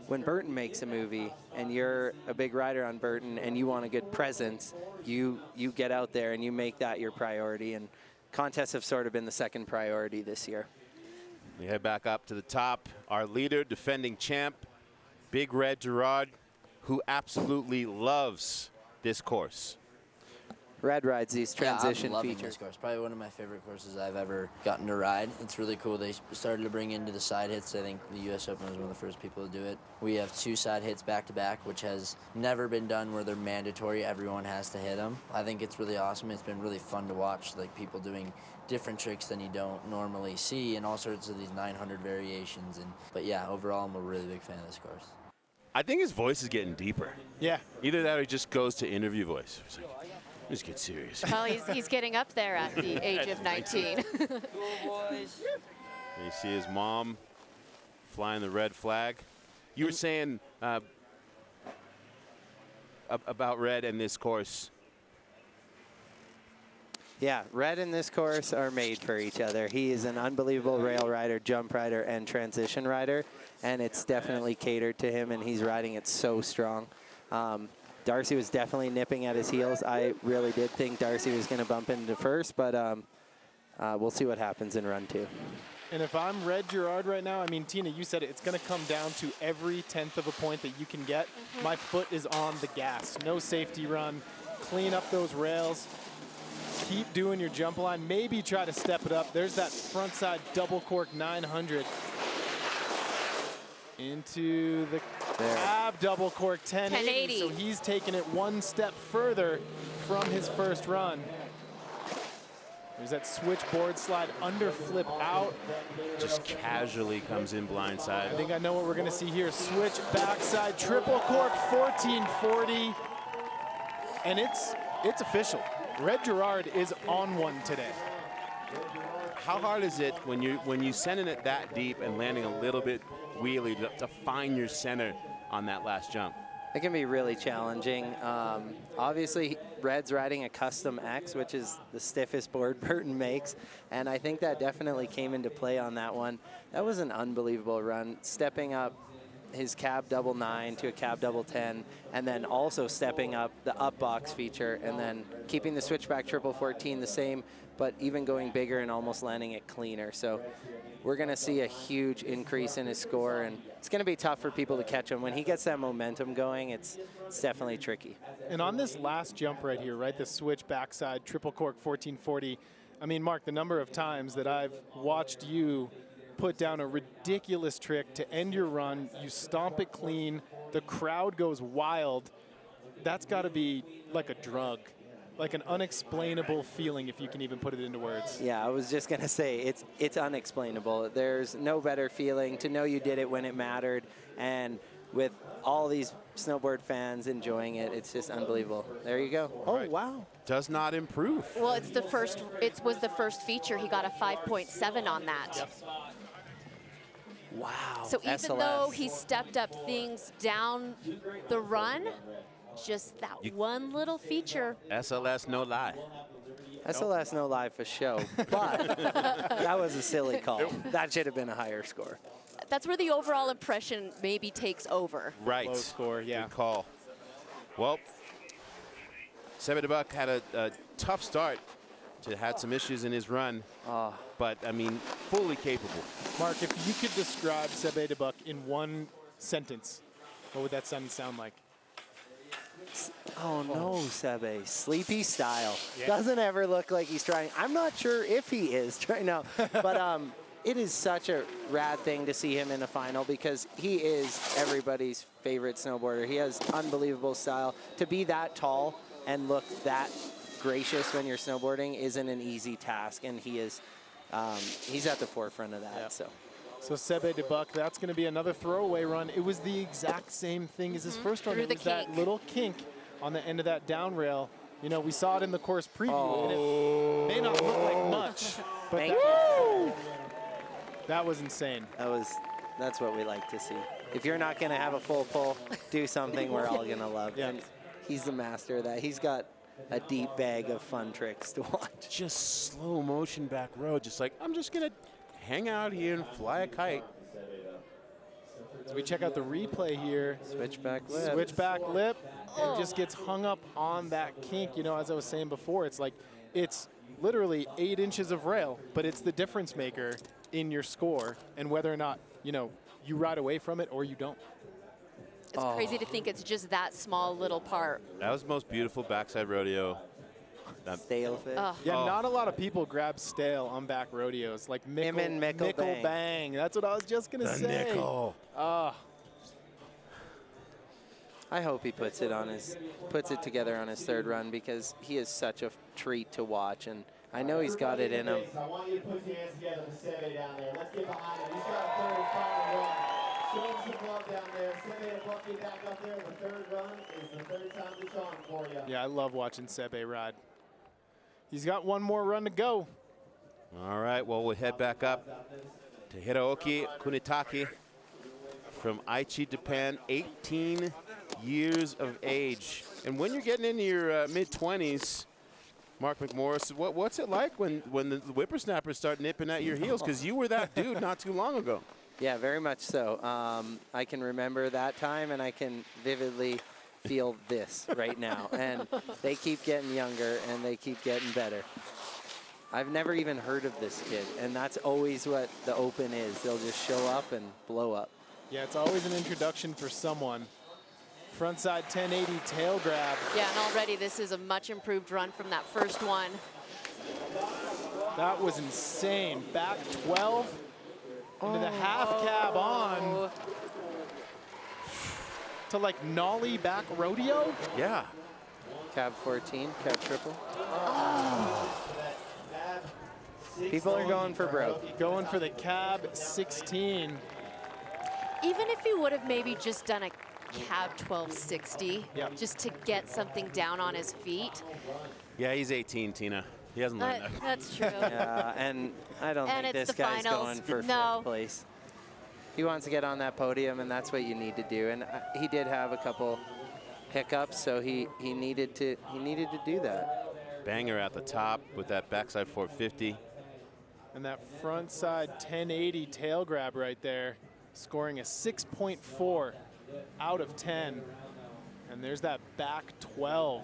when Burton makes a movie and you're a big rider on Burton and you want a good presence, you get out there and you make that your priority, and contests have sort of been the second priority this year. We head back up to the top. Our leader, defending champ, Big Red Gerard, who absolutely loves this course. Red rides these transition I'm loving features. This course. Probably one of my favorite courses I've ever gotten to ride. It's really cool. They started to bring into the side hits. I think the US Open was one of the first people to do it. We have 2 side hits back-to-back, which has never been done where they're mandatory. Everyone has to hit them. I think it's really awesome. It's been really fun to watch, like people doing different tricks than you don't normally see, and all sorts of these 900 variations. But yeah, overall, I'm a really big fan of this course. I think his voice is getting deeper. Yeah. Either that or he just goes to interview voice. It's like, just get serious. Well, he's getting up there at the age of 19. You see his mom flying the red flag. You were saying about Red and this course. Yeah, Red and this course are made for each other. He is an unbelievable rail rider, jump rider, and transition rider, and it's definitely catered to him, and he's riding it so strong. Darcy was definitely nipping at his heels. I really did think Darcy was going to bump into first, but we'll see what happens in Run 2. And if I'm Red Gerard right now, I mean, Tina, you said it, it's going to come down to every 10th of a point that you can get. My foot is on the gas. No safety run. Clean up those rails. Keep doing your jump line. Maybe try to step it up. There's that front side double cork 900. Into the cab double cork 1080. So he's taking it one step further from his first run. There's that switchboard slide under flip out. Just casually comes in blindside. I think I know what we're going to see here. Switch backside triple cork 1440. And it's official. Red Gerard is on one today. How hard is it when you sending it that deep and landing a little bit wheelie to find your center on that last jump? It can be really challenging. Obviously, Red's riding a custom X, which is the stiffest board Burton makes, and I think that definitely came into play on that one. That was an unbelievable run, stepping up his cab double 9 to a cab double 10, and then also stepping up the up box feature, and then keeping the switchback triple 14 the same, but even going bigger and almost landing it cleaner. So we're going to see a huge increase in his score, and it's going to be tough for people to catch him. When he gets that momentum going, it's definitely tricky. And on this last jump right here, right, the switch backside, triple cork 1440, I mean, Mark, the number of times that I've watched you put down a ridiculous trick to end your run, you stomp it clean, the crowd goes wild, that's got to be like a drug. Like an unexplainable feeling, if you can even put it into words. Yeah, I was just gonna say, it's unexplainable. There's no better feeling to know you did it when it mattered, and with all these snowboard fans enjoying it, it's just unbelievable. There you go. Oh, wow. Does not improve. Well, it was the first feature. He got a 5.7 on that. Yep. Wow. So even though he stepped up things down the run, just that one little feature. SLS no lie. SLS no lie for show, but that was a silly call. That should have been a higher score. That's where the overall impression maybe takes over. Right. Low score, yeah. Good call. Well, Sven Thorgren had a tough start. Had some issues in his run, but I mean, fully capable. Mark, if you could describe Sven Thorgren in one sentence, what would that sentence sound like? Oh no, Sebe, sleepy style. Yeah. Doesn't ever look like he's trying. I'm not sure if he is right now, but it is such a rad thing to see him in a final because he is everybody's favorite snowboarder. He has unbelievable style. To be that tall and look that gracious when you're snowboarding isn't an easy task, and he is he's at the forefront of that. Yep. So Sven Thorgren, that's going to be another throwaway run. It was the exact same thing as his first run. Through It the was that kink. little kink on the end of that down rail. You know, we saw it in the course preview, and it may not look like much, but that was insane. that was That's what we like to see. If you're not going to have a full pull, do something we're all going to love. Yeah. And he's the master of that. He's got a deep bag of fun tricks to watch. Just slow motion back road, just like, I'm just going to hang out here and fly a kite. As we check out the replay here. Switchback lip. Switchback lip, and just gets hung up on that kink. You know, as I was saying before, it's like, it's literally 8 inches of rail, but it's the difference maker in your score and whether or not, you know, you ride away from it or you don't. It's crazy to think it's just that small little part. That was the most beautiful backside rodeo. Staale fit. Yeah, not a lot of people grab Staale on back rodeos. Like Him and Mickle bang. bang. That's what I was just going to say. Nickel. I hope he puts it together on his 3rd run, because he is such a treat to watch, and I know he's got it in him. I want you to put your hands together for Seve down there. Let's get behind him. He's got a 3rd final run. Show him some love down there. Seve, welcome you back up there. The 3rd run is the 3rd time the charm for you. Yeah, I love watching Sebe ride. He's got 1 more run to go. All right, well, we'll head back up to Hiroki Kunitake from Aichi, Japan, 18 years of age. And when you're getting into your mid-20s, Mark McMorris, what's it like when the whippersnappers start nipping at your heels? Because you were that dude not too long ago. Yeah, very much so. I can remember that time, and I can vividly feel this right now. And they keep getting younger, and they keep getting better. I've never even heard of this kid, and that's always what the Open is. They'll just show up and blow up. Yeah, it's always an introduction for someone. Frontside 1080 tail grab. Yeah, and already this is a much improved run from that first one. That was insane. Back 12 into the half cab on to like nollie back rodeo. Yeah. Cab 14, cab triple. People are going for broke. Going for the cab 16. Even if he would have maybe just done a cab 1260, just to get something down on his feet. Yeah, he's 18, Tina. He hasn't learned that. That's true. Yeah, and I don't think this guy's going for 5th place. He wants to get on that podium, and that's what you need to do. And he did have a couple hiccups, so he needed to do that. Banger at the top with that backside 450. And that frontside 1080 tail grab right there, scoring a 6.4 out of 10. And there's that back 12.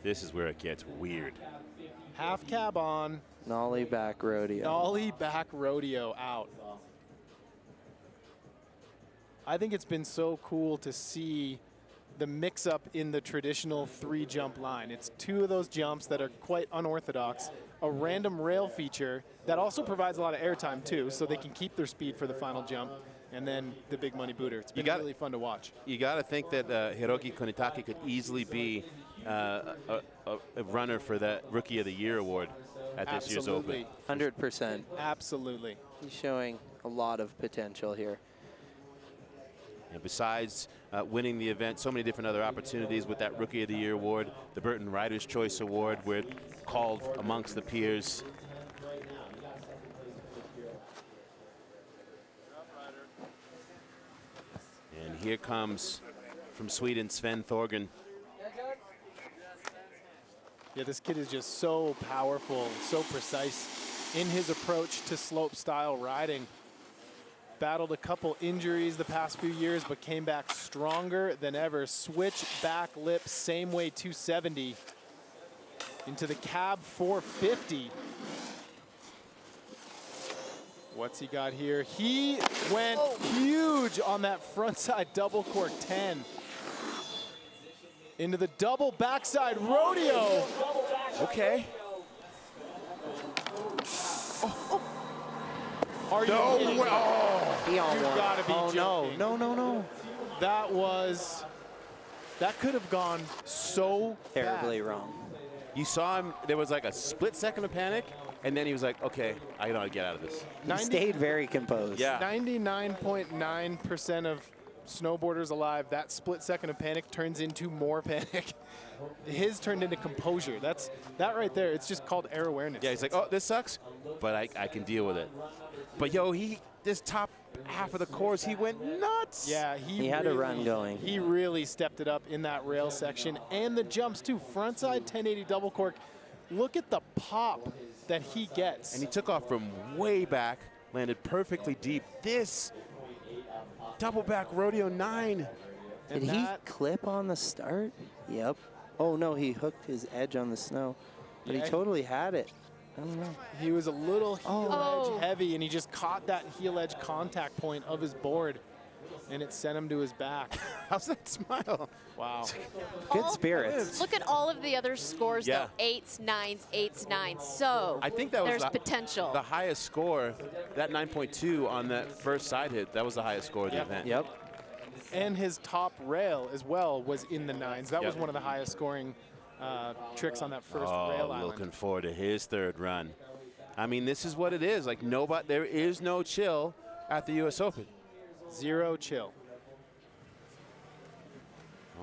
This is where it gets weird. Half cab on. Nollie back rodeo. Nollie back rodeo out. I think it's been so cool to see the mix-up in the traditional 3-jump line. It's 2 of those jumps that are quite unorthodox, a random rail feature that also provides a lot of airtime too, so they can keep their speed for the final jump, and then the big money booter. It's been really fun to watch. You got to think that Hiroki Kunitake could easily be a runner for that Rookie of the Year award at this year's Open. 100%. Absolutely. He's showing a lot of potential here. And besides winning the event, so many different other opportunities with that Rookie of the Year award, the Burton Riders' Choice Award, where called amongst the peers. And here comes from Sweden, Sven Thorgren. Yeah, this kid is just so powerful, so precise in his approach to slope-style riding. Battled a couple injuries the past few years, but came back stronger than ever. Switch back lip, same way 270 into the cab 450. What's he got here? He went huge on that frontside double cork 10. Into the double backside rodeo. Okay. Are you kidding me? He on You've one. got to be joking. No. That could have gone so terribly wrong. You saw him, there was like a split second of panic, and then he was like, okay, I gotta get out of this. He stayed very composed. Yeah. 99.9% of snowboarders alive, that split second of panic turns into more panic. His turned into composure. That right there, it's just called air awareness. Yeah, he's like, oh, this sucks, but I can deal with it. But yo, this top half of the course, he went nuts. Yeah, he had a run going. He really stepped it up in that rail section, and the jumps too. Frontside 1080 double cork. Look at the pop that he gets. And he took off from way back, landed perfectly deep. This double back rodeo 9. Did he clip on the start? Yep. Oh no, he hooked his edge on the snow, but he totally had it. I don't know. He was a little heel edge heavy, and he just caught that heel edge contact point of his board, and it sent him to his back. How's that smile? Wow. Good spirits. Look at all of the other scores, Yeah. though. 8s, 9s, 8s, 9s. So I think that was there's potential. The highest score, that 9.2 on that first side hit, that was the highest score of the event. Yep. And his top rail as well was in the 9s. That was one of the highest scoring tricks on that first rail island. Looking forward to his third run. I mean, this is what it is. Like, there is no chill at the US Open. Zero chill.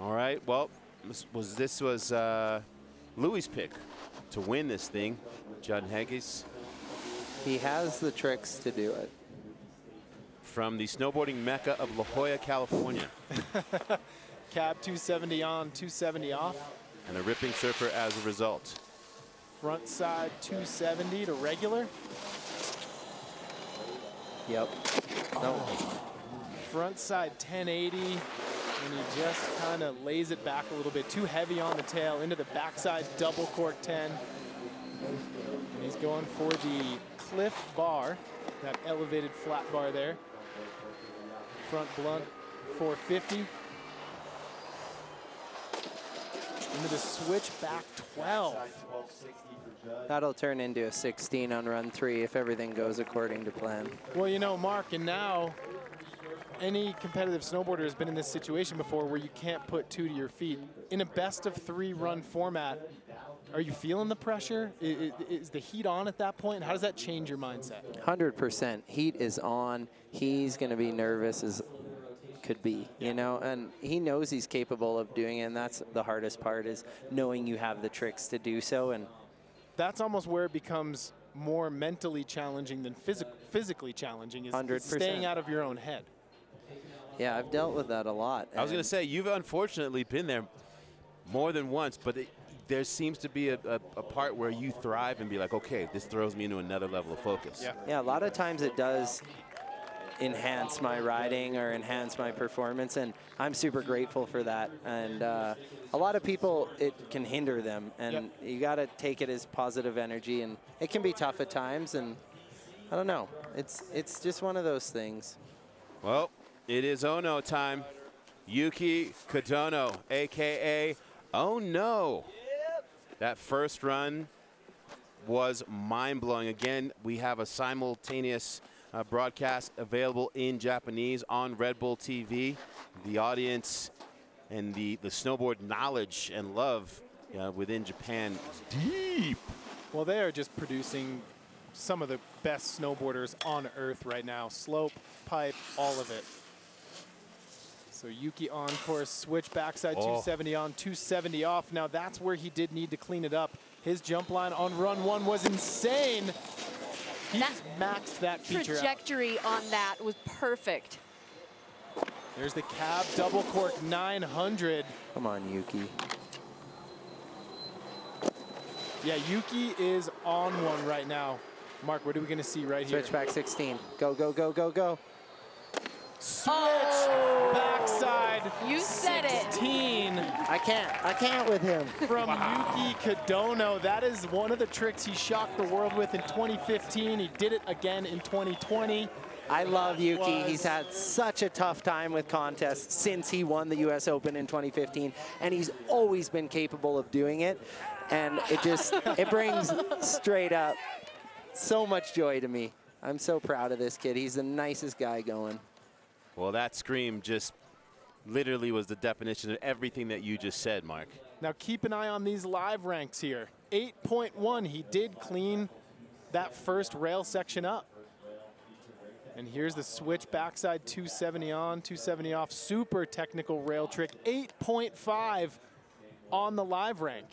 All right, well, this was Louis' pick to win this thing, Judd Henkes. He has the tricks to do it. From the snowboarding mecca of La Jolla, California. Cab 270 on, 270 off. And a ripping surfer as a result. Front side 270 to regular. Yep. No. Front side 1080, and he just kind of lays it back a little bit. Too heavy on the tail, into the backside double cork 10. And he's going for the cliff bar, that elevated flat bar there. Front blunt 450. Into the switch back 12. That'll turn into a 16 on run 3 if everything goes according to plan. Well, you know, Mark, and now any competitive snowboarder has been in this situation before where you can't put 2 to your feet. In a best of 3 run format, are you feeling the pressure? Is the heat on at that point? How does that change your mindset? 100%. Heat is on. He's going to be nervous as could be, you know, and he knows he's capable of doing it, and that's the hardest part, is knowing you have the tricks to do so. And that's almost where it becomes more mentally challenging than physically challenging, is 100%. Staying out of your own head. Yeah, I've dealt with that a lot. I was going to say, you've unfortunately been there more than once, but there seems to be a part where you thrive and be like, okay, this throws me into another level of focus. Yeah, a lot of times it does enhance my riding or enhance my performance, and I'm super grateful for that. And a lot of people, it can hinder them, and you got to take it as positive energy, and it can be tough at times, and I don't know. It's just one of those things. Well, it is Oh No time. Yuki Kadono, a.k.a. Oh No. That first run was mind-blowing. Again, we have a simultaneous broadcast available in Japanese on Red Bull TV. The audience and the snowboard knowledge and love within Japan deep. Well, they are just producing some of the best snowboarders on earth right now. Slope, pipe, all of it. So Yuki on course, switch backside 270 on, 270 off. Now that's where he did need to clean it up. His jump line on run 1 was insane. He just maxed that feature out. Trajectory on that was perfect. There's the cab double cork 900. Come on, Yuki. Yeah, Yuki is on one right now. Mark, what are we going to see right here? Switch back 16. Go, go, go, go, go. Switch backside. You said 16. I can't with him. From Yuki Kadono. That is one of the tricks he shocked the world with in 2015. He did it again in 2020. I love Yuki. He's had such a tough time with contests since he won the US Open in 2015, and he's always been capable of doing it. And it brings straight up so much joy to me. I'm so proud of this kid. He's the nicest guy going. Well, that scream just literally was the definition of everything that you just said, Mark. Now keep an eye on these live ranks here. 8.1, he did clean that first rail section up. And here's the switch backside 270 on, 270 off. Super technical rail trick, 8.5 on the live rank.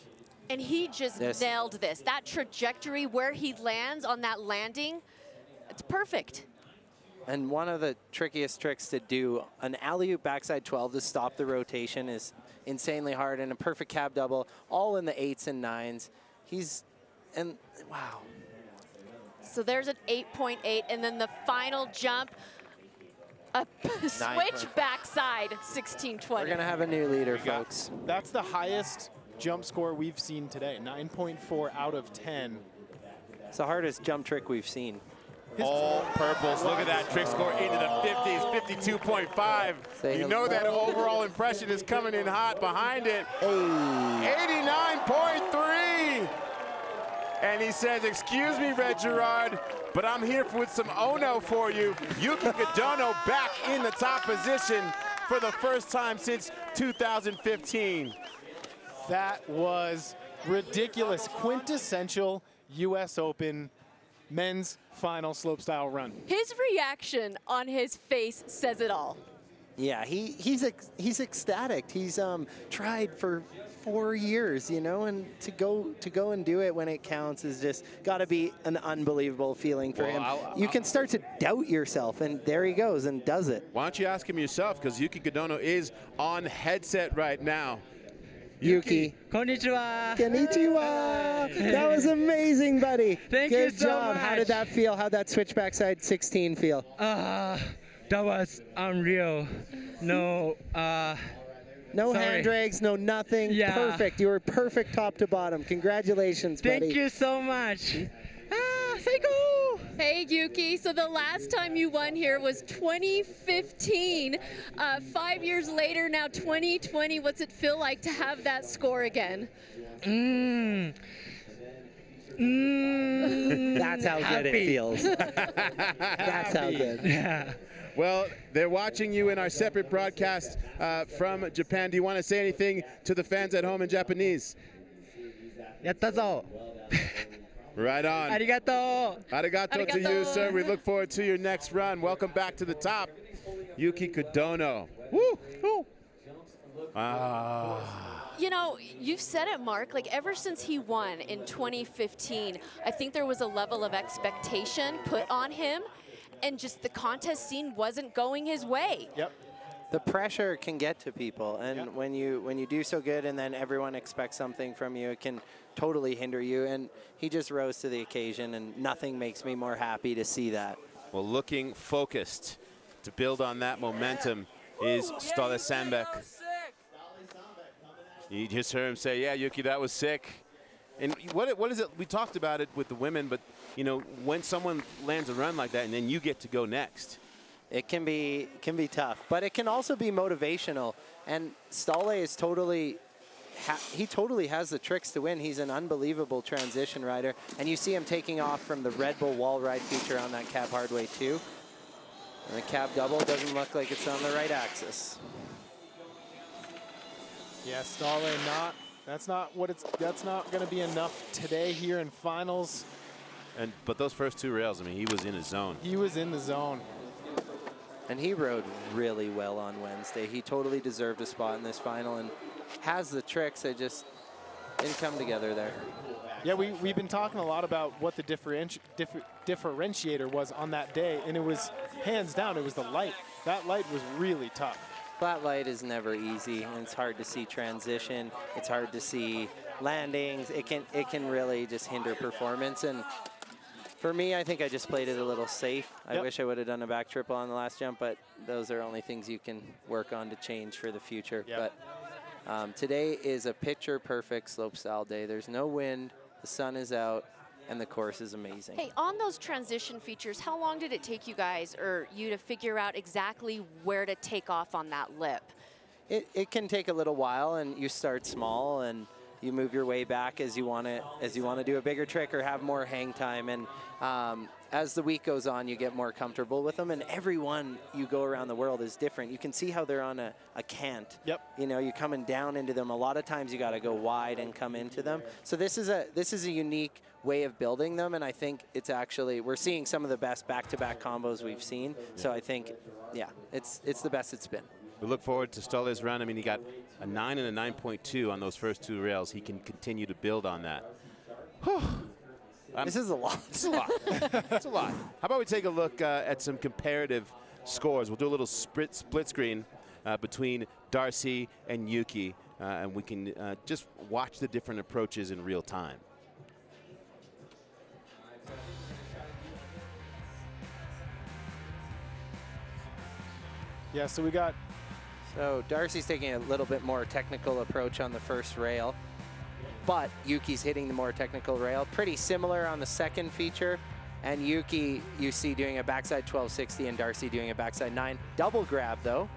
And he just nailed this. That trajectory where he lands on that landing, it's perfect. And one of the trickiest tricks to do, an alley-oop backside 12 to stop the rotation is insanely hard, and a perfect cab double, all in the 8s and 9s. Wow. So there's an 8.8, and then the final jump, a switch backside 1620. We're gonna have a new leader, folks. That's the highest jump score we've seen today, 9.4 out of 10. It's the hardest jump trick we've seen. All purples. Look at that trick score into the 50s, 52.5. You know that overall impression is coming in hot behind it. 89.3. And he says, excuse me, Red Gerard, but I'm here with some Ono for you. Yuki Kadono back in the top position for the first time since 2015. That was ridiculous. Quintessential US Open men's final slopestyle run. His reaction on his face says it all. Yeah, he's ecstatic. He's tried for 4 years, you know, and to go and do it when it counts is just got to be an unbelievable feeling for him. You can start to doubt yourself, and there he goes and does it. Why don't you ask him yourself, because Yuki Kadono is on headset right now. Yuki. Konnichiwa. Konnichiwa. That was amazing, buddy. Thank you Good so job. much. How did that feel? How'd that switch backside 16 feel? That was unreal. No hand drags, no nothing. Yeah. Perfect. You were perfect top to bottom. Congratulations, buddy. Thank you so much. Seiko. Hey, Yuki. So the last time you won here was 2015. 5 years later, now 2020. What's it feel like to have that score again? That's how good it feels. That's how good. Yeah. Well, they're watching you in our separate broadcast from Japan. Do you want to say anything to the fans at home in Japanese? Yattazo. Right on. Arigato. Arigato to you, sir. We look forward to your next run. Welcome back to the top, Yuki Kadono. Woo! You know, you've said it, Mark, like ever since he won in 2015, I think there was a level of expectation put on him, and just the contest scene wasn't going his way. Yep. The pressure can get to people, and when you do so good and then everyone expects something from you, it can totally hinder you, and he just rose to the occasion, and nothing makes me more happy to see that. Well, looking focused to build on that momentum is Staale Sandbech. You just heard him say, yeah, Yuki, that was sick. And what is it? We talked about it with the women, but, you know, when someone lands a run like that and then you get to go next. It can be tough, but it can also be motivational. And Staale is totally, he totally has the tricks to win. He's an unbelievable transition rider. And you see him taking off from the Red Bull wall ride feature on that cab hardway too. And the cab double doesn't look like it's on the right axis. Yeah, Staale that's not going to be enough today here in finals. But those first two rails, I mean, he was in his zone. He was in the zone. And he rode really well on Wednesday. He totally deserved a spot in this final and has the tricks. They just didn't come together there. Yeah, we've been talking a lot about what the differentiator was on that day, and it was hands down, it was the light. That light was really tough. Flat light is never easy, and it's hard to see transition. It's hard to see landings. It can really just hinder performance. And for me, I think I just played it a little safe. I wish I would have done a back triple on the last jump, but those are only things you can work on to change for the future. But today is a picture-perfect slopestyle day. There's no wind, the sun is out, and the course is amazing. Hey, on those transition features, how long did it take you guys or you to figure out exactly where to take off on that lip? It can take a little while, and you start small and you move your way back as you want to do a bigger trick or have more hang time. And as the week goes on, you get more comfortable with them, and everyone you go around the world is different. You can see how they're on a cant. Yep. You know, you're coming down into them. A lot of times you got to go wide and come into them. So this is a unique way of building them, and I think it's actually, we're seeing some of the best back-to-back combos we've seen. So I think, yeah, it's the best it's been. We look forward to Staale's run. I mean, he got a 9 and a 9.2 on those first 2 rails. He can continue to build on that. This is a lot. It's a lot. It's a lot. How about we take a look at some comparative scores? We'll do a little split screen between Darcy and Yuki, and we can just watch the different approaches in real time. Yeah, so we got... So Darcy's taking a little bit more technical approach on the first rail, but Yuki's hitting the more technical rail. Pretty similar on the second feature. And Yuki, you see doing a backside 1260 and Darcy doing a backside 9. Double grab though.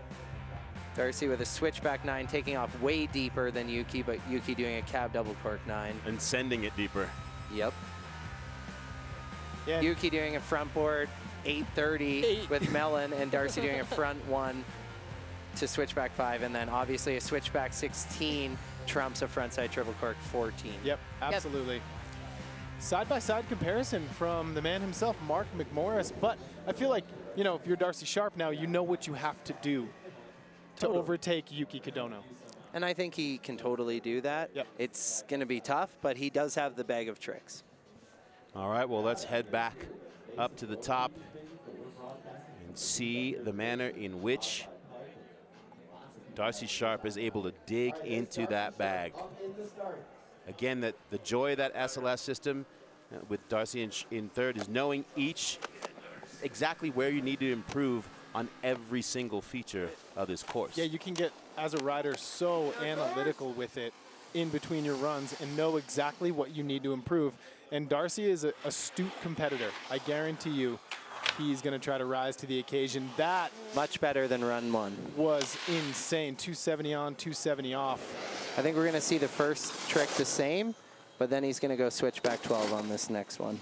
Darcy with a switchback 9 taking off way deeper than Yuki, but Yuki doing a cab double cork 9. And sending it deeper. Yep. Yeah. Yuki doing a front board 830 with Melon, and Darcy doing a front 1 to switchback 5, and then obviously a switchback 16 trumps a frontside triple cork 14. Yep, absolutely. Side-by-side comparison from the man himself, Mark McMorris. But I feel like, you know, if you're Darcy Sharpe now, you know what you have to do to overtake Yuki Kadono. And I think he can totally do that. Yep. It's going to be tough, but he does have the bag of tricks. All right, well, let's head back up to the top and see the manner in which Darcy Sharpe is able to dig into that bag. Again, the joy of that SLS system with Darcy in third is knowing exactly where you need to improve on every single feature of this course. Yeah, you can get, as a rider, so analytical with it in between your runs and know exactly what you need to improve. And Darcy is an astute competitor. I guarantee you he's going to try to rise to the occasion. That much better than run 1. Was insane. 270 on, 270 off. I think we're going to see the first trick the same, but then he's going to go switchback 12 on this next one.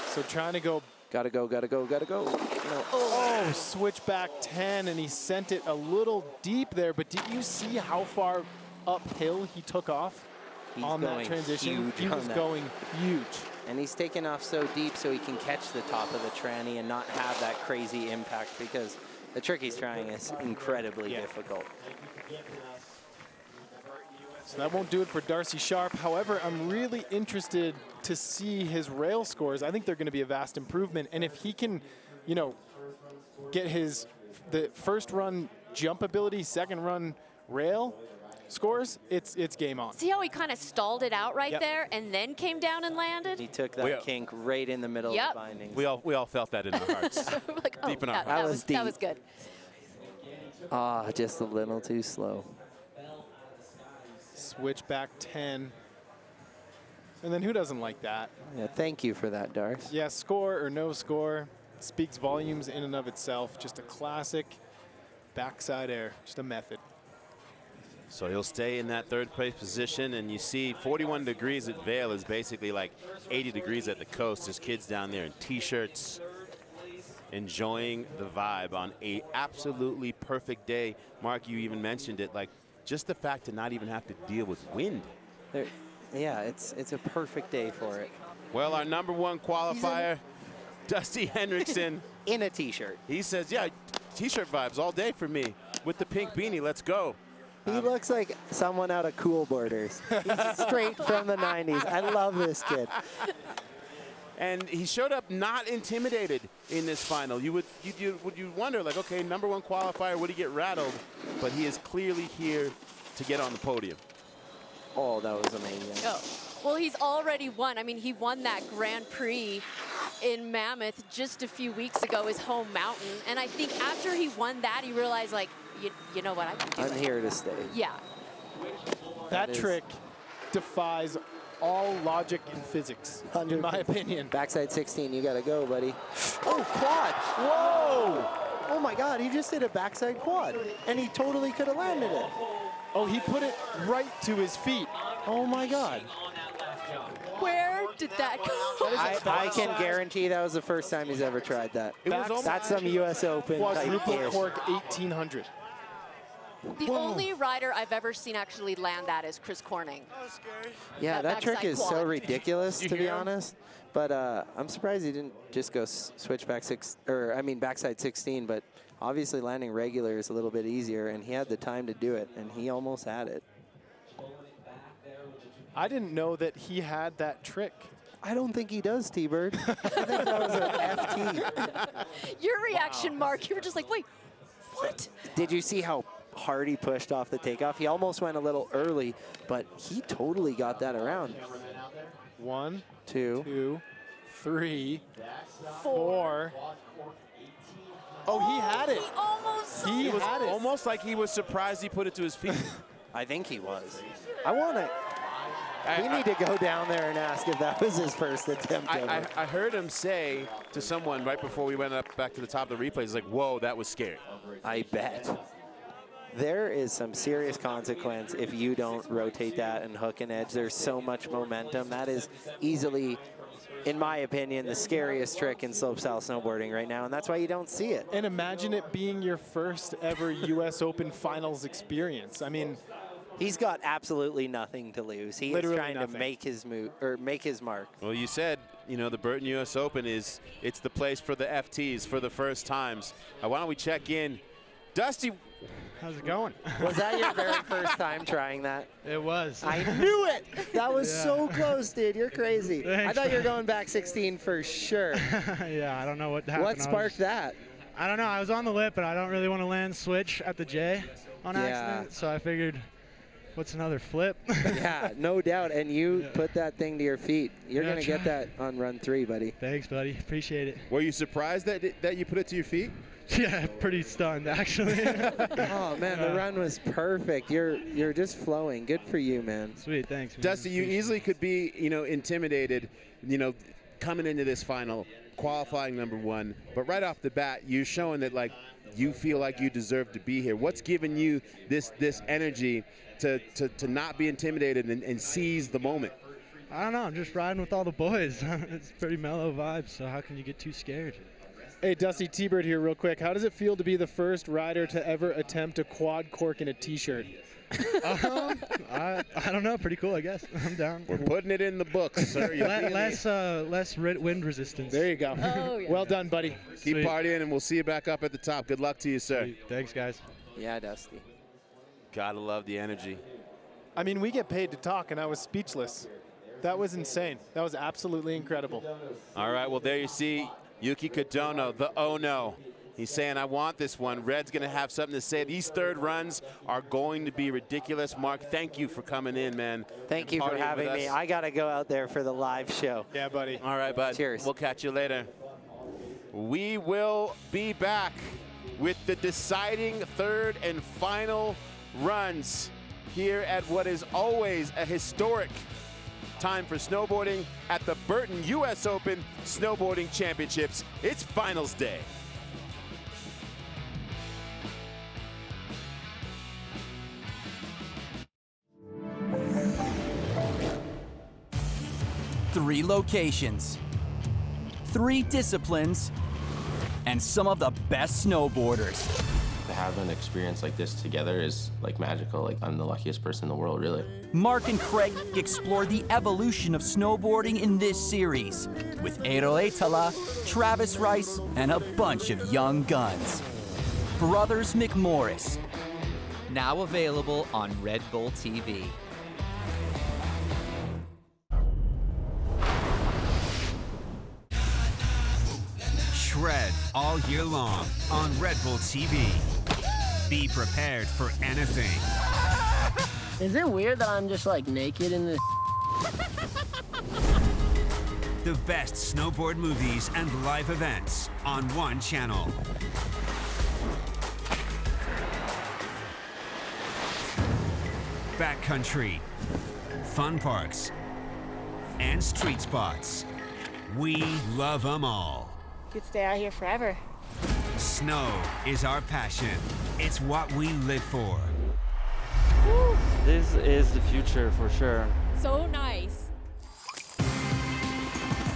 So trying to go. Gotta go, gotta go, gotta go. No. Oh, switchback 10, and he sent it a little deep there, but did you see how far uphill he took off on that transition? He was going huge. And he's taken off so deep so he can catch the top of the tranny and not have that crazy impact, because the trick he's trying is incredibly difficult. So that won't do it for Darcy Sharpe. However, I'm really interested to see his rail scores. I think they're going to be a vast improvement. And if he can, you know, get the first run jump ability, second run rail scores, it's game on. See how he kind of stalled it out right there and then came down and landed? He took that kink right in the middle of the bindings. We all felt that in our hearts. Like, oh, deep in our hearts. That was good. Ah, just a little too slow. Switchback 10. And then who doesn't like that? Yeah, thank you for that, Darce. Yeah, score or no score speaks volumes in and of itself. Just a classic backside air, just a method. So he'll stay in that third place position, and you see 41 degrees at Vail is basically like 80 degrees at the coast. There's kids down there in t-shirts enjoying the vibe on a absolutely perfect day. Mark, you even mentioned it, like just the fact to not even have to deal with wind. Yeah, it's a perfect day for it. Well, our number 1 qualifier, Dusty Henricksen. In a t-shirt. He says, yeah, t-shirt vibes all day for me. With the pink beanie, let's go. He looks like someone out of Cool Borders. He's straight from the 90s. I love this kid. And he showed up not intimidated in this final. You would wonder, like, okay, number 1 qualifier, would he get rattled? But he is clearly here to get on the podium. Oh, that was amazing. Oh, well, he's already won. I mean, he won that Grand Prix in Mammoth just a few weeks ago, his home mountain. And I think after he won that, he realized, like, you know what, I can do it. I'm here to stay. Yeah. That trick defies all logic and physics, in my opinion. Backside 16, you gotta go, buddy. Oh, quad! Whoa! Oh my God, he just did a backside quad, and he totally could have landed it. Oh, he put it right to his feet. Oh my God. Where did that go? I can guarantee that was the first time he's ever tried that. That's some US Open type Quadruple gear. cork 1800. The only rider I've ever seen actually land that is Chris Corning. Yeah, that trick backside is quad. so ridiculous, to be honest. But I'm surprised he didn't just go switchback backside 16. But obviously landing regular is a little bit easier, and he had the time to do it, and he almost had it. I didn't know that he had that trick. I don't think he does, T-Bird. I think that was an FT. Your reaction, Mark, you were just like, wait, what? Did you see how hard he pushed off the takeoff? He almost went a little early, but he totally got that around. 1, 2, 3, 4. Oh, he had it. He almost saw It was had it. almost like he was surprised he put it to his feet. I think he was. We need to go down there and ask if that was his first attempt ever. I heard him say to someone right before we went up back to the top of the replay, he's like, whoa, that was scary. I bet. There is some serious consequence if you don't rotate that and hook an edge. There's so much momentum. That is easily, in my opinion, the scariest trick in slopestyle snowboarding right now, and that's why you don't see it. And imagine it being your first ever US Open finals experience. I mean, he's got absolutely nothing to lose. He is trying to make his move or make his mark. Well, you said, the Burton US Open it's the place for the FTs for the first times. Why don't we check in? Dusty, how's it going? Was that your very first time trying that? It was. I knew it. That was so close, dude. You're crazy. Thanks, I thought you were going back 16 for sure. Yeah, I don't know what happened. What sparked that? I don't know. I was on the lip, but I don't really want to land switch at the J on accident. So I figured, what's another flip? Yeah, no doubt. And you put that thing to your feet. You're going to get that on run 3, buddy. Thanks, buddy. Appreciate it. Were you surprised that you put it to your feet? Yeah, pretty stunned, actually. Oh, man, the run was perfect. You're just flowing. Good for you, man. Sweet, thanks, man. Dusty, you easily could be, intimidated, coming into this final, qualifying number 1. But right off the bat, you're showing that, you feel like you deserve to be here. What's given you this energy to not be intimidated and seize the moment? I don't know. I'm just riding with all the boys. It's pretty mellow vibes, so how can you get too scared? Hey, Dusty, T-Bird here real quick. How does it feel to be the first rider to ever attempt a quad cork in a T-shirt? I don't know. Pretty cool, I guess. I'm down. We're putting it in the books, sir. Less wind resistance. There you go. Oh, yeah. Well done, buddy. Keep partying, and we'll see you back up at the top. Good luck to you, sir. Sweet. Thanks, guys. Yeah, Dusty. Gotta love the energy. I mean, we get paid to talk, and I was speechless. That was insane. That was absolutely incredible. All right, well, there you see Yuki Kadono, the oh no. He's saying, I want this one. Red's going to have something to say. These third runs are going to be ridiculous. Mark, thank you for coming in, man. Thank you for having me. I got to go out there for the live show. Yeah, buddy. All right, bud. Cheers. We'll catch you later. We will be back with the deciding third and final runs here at what is always a historic time for snowboarding at the Burton US Open Snowboarding Championships. It's finals day. Three locations, 3 disciplines, and some of the best snowboarders. To have an experience like this together is magical. I'm the luckiest person in the world, really. Mark and Craig explore the evolution of snowboarding in this series with Eero Eitala, Travis Rice, and a bunch of young guns. Brothers McMorris. Now available on Red Bull TV. Shred all year long on Red Bull TV. Be prepared for anything. Is it weird that I'm just naked in this? The best snowboard movies and live events on one channel. Backcountry, fun parks, and street spots. We love them all. Could stay out here forever. Snow is our passion. It's what we live for. This is the future for sure. So nice.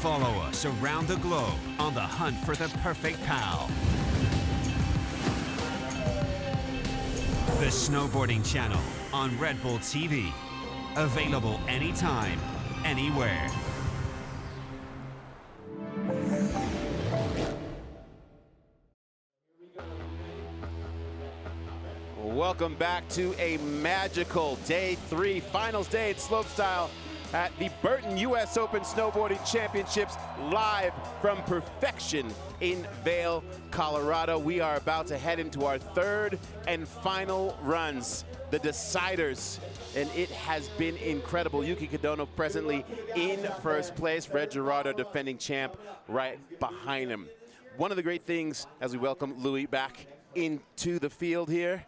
Follow us around the globe on the hunt for the perfect pal. The Snowboarding Channel on Red Bull TV. Available anytime, anywhere. Welcome back to a magical day 3, finals day at Slopestyle at the Burton US Open Snowboarding Championships, live from Perfection in Vail, Colorado. We are about to head into our third and final runs, the deciders, and it has been incredible. Yuki Kadono presently in first place, Red Gerard, defending champ, right behind him. One of the great things as we welcome Louis back into the field here,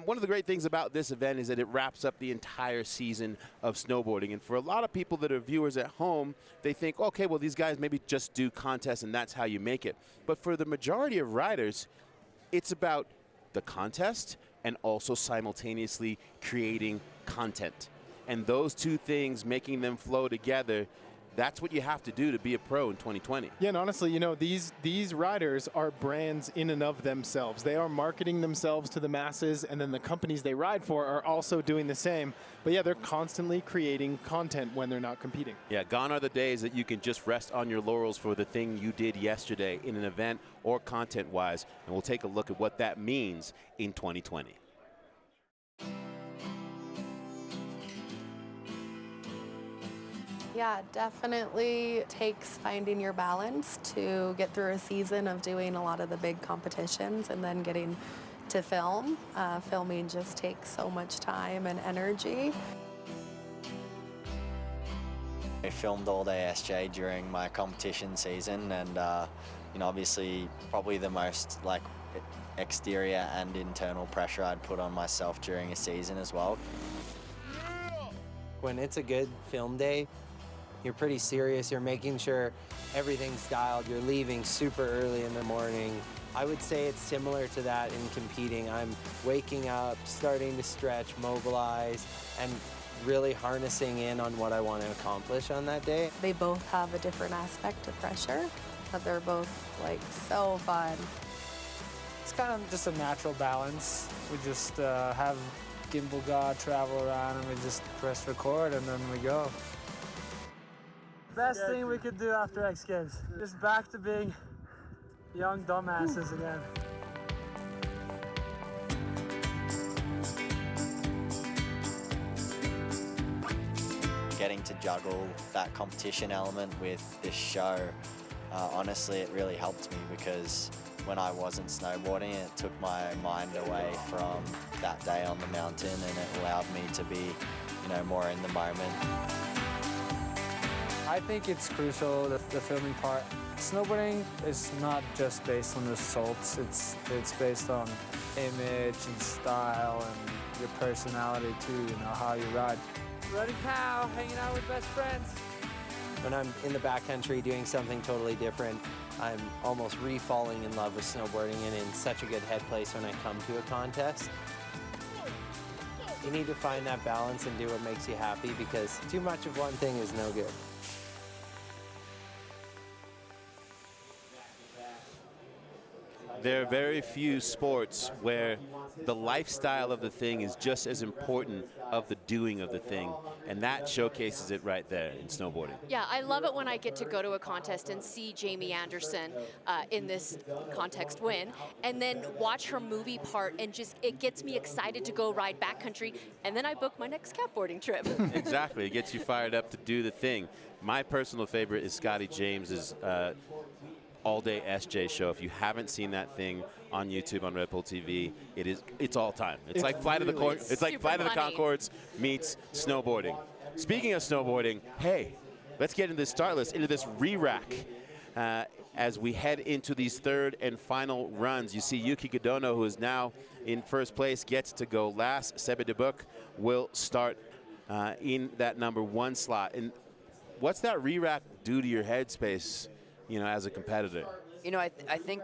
one of the great things about this event is that it wraps up the entire season of snowboarding. And for a lot of people that are viewers at home, they think, okay, well, these guys maybe just do contests and that's how you make it. But for the majority of riders, it's about the contest and also simultaneously creating content. And those two things, making them flow together, that's what you have to do to be a pro in 2020. Yeah, and honestly, you know, these riders are brands in and of themselves. They are marketing themselves to the masses, and then the companies they ride for are also doing the same. But yeah, they're constantly creating content when they're not competing. Yeah, gone are the days that you can just rest on your laurels for the thing you did yesterday in an event or content-wise, and we'll take a look at what that means in 2020. Yeah, definitely takes finding your balance to get through a season of doing a lot of the big competitions and then getting to film. Filming just takes so much time and energy. I filmed all day SJ during my competition season, and you know, obviously probably the most like exterior and internal pressure I'd put on myself during a season as well. When it's a good film day, you're pretty serious. You're making sure everything's dialed. You're leaving super early in the morning. I would say it's similar to that in competing. I'm waking up, starting to stretch, mobilize, and really harnessing in on what I want to accomplish on that day. They both have a different aspect of pressure, but they're both like so fun. It's kind of just a natural balance. We just have gimbal god travel around and we just press record and then we go. Best thing we could do after X Games. Just back to being young dumbasses again. Getting to juggle that competition element with this show, honestly, it really helped me because when I wasn't snowboarding, it took my mind away from that day on the mountain and it allowed me to be, you know, more in the moment. I think it's crucial, the filming part. Snowboarding is not just based on results, it's based on image and style and your personality too, you know, how you ride. Ready pal, hanging out with best friends. When I'm in the backcountry doing something totally different, I'm almost re-falling in love with snowboarding and in such a good head place when I come to a contest. You need to find that balance and do what makes you happy because too much of one thing is no good. There are very few sports where the lifestyle of the thing is just as important of the doing of the thing, and that showcases it right there in snowboarding. Yeah, I love it when I get to go to a contest and see Jamie Anderson in this context win, and then watch her movie part, and just it gets me excited to go ride backcountry, and then I book my next catboarding trip. Exactly, it gets you fired up to do the thing. My personal favorite is Scotty James's all-day SJ show. If you haven't seen that thing on YouTube on Red Bull TV, it's all time. It's like Flight of the Conchords meets snowboarding. Speaking of snowboarding, hey, let's get into this start list, into this re-rack. As we head into these third and final runs, you see Yuki Kadono, who is now in first place, gets to go last. Sebe Debuk will start in that #1 slot. And what's that re-rack do to your headspace, you know, as a competitor? You know, I think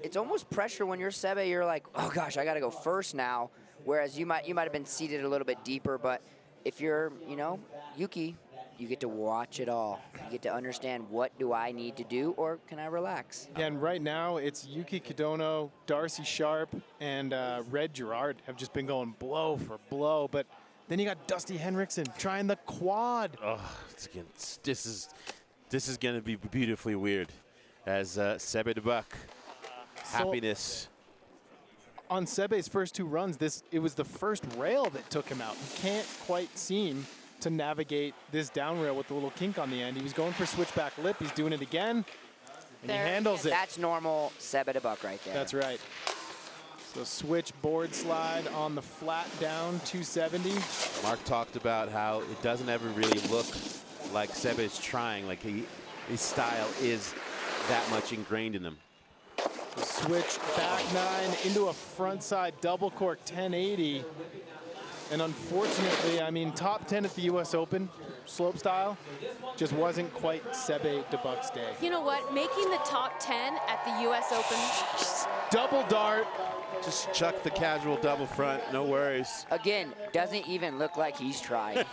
it's almost pressure when you're Sebe. You're like, oh gosh, I got to go first now. Whereas you might have been seated a little bit deeper, but if you're, you know, Yuki, you get to watch it all. You get to understand, what do I need to do, or can I relax? Yeah, and right now it's Yuki, Kadono, Darcy, Sharpe, and Red Gerard have just been going blow for blow. But then you got Dusty Henricksen trying the quad. Oh, this is going to be beautifully weird. As Sebe de Buck, happiness. On Sebe's first 2 runs, it was the first rail that took him out. He can't quite seem to navigate this down rail with the little kink on the end. He was going for switchback lip. He's doing it again, and he handles it. That's normal Sebe de Buck right there. That's right. So switch board slide on the flat down 270. Mark talked about how it doesn't ever really look like Sebe is trying, like his style is that much ingrained in him. Switch back 9 into a front side double cork 1080. And unfortunately, I mean, top 10 at the US Open, slopestyle, just wasn't quite Sebe de Buck's day. You know what? Making the top 10 at the US Open. Double dart. Just chuck the casual double front, no worries. Again, doesn't even look like he's trying.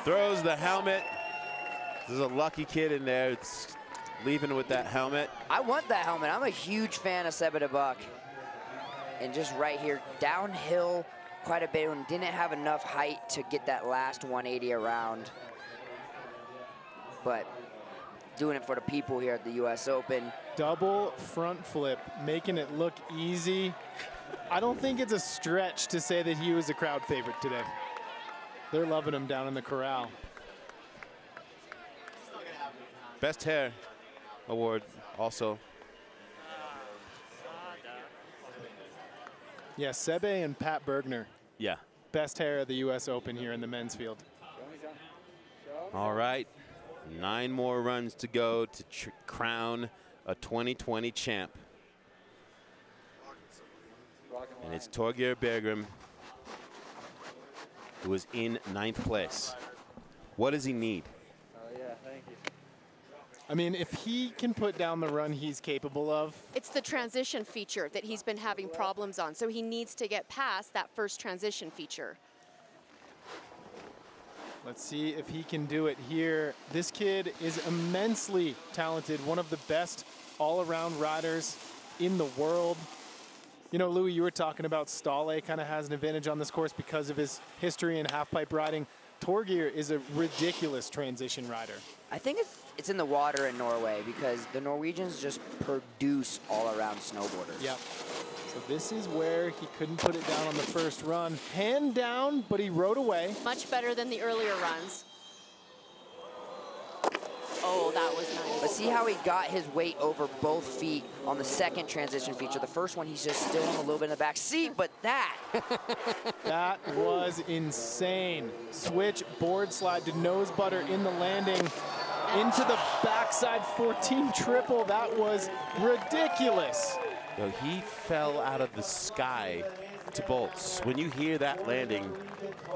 Throws the helmet. There's a lucky kid in there. It's leaving with that helmet. I want that helmet. I'm a huge fan of Sebe de Buck. And just right here, downhill quite a bit, and didn't have enough height to get that last 180 around. But doing it for the people here at the US Open. Double front flip, making it look easy. I don't think it's a stretch to say that he was a crowd favorite today. They're loving him down in the corral. Best hair award also. Yeah, Sebe and Pat Bergner. Yeah. Best hair of the US Open here in the men's field. All right, 9 more runs to go to crown a 2020 champ. And it's Thorgren Bergrim, who is in 9th place. What does he need? I mean, if he can put down the run he's capable of. It's the transition feature that he's been having problems on, so he needs to get past that first transition feature. Let's see if he can do it here. This kid is immensely talented, one of the best all-around riders in the world. You know, Louis, you were talking about Staale kind of has an advantage on this course because of his history in half-pipe riding. Thorgren is a ridiculous transition rider. I think it's in the water in Norway because the Norwegians just produce all-around snowboarders. Yep. So this is where he couldn't put it down on the first run. Hand down, but he rode away. Much better than the earlier runs. Oh, that was nice. But see how he got his weight over both feet on the second transition feature. The first one, he's just still a little bit in the back seat, but that. That was insane. Switch board slide to nose butter in the landing. Into the backside 14 triple. That was ridiculous. Yo, he fell out of the sky to bolts. When you hear that landing,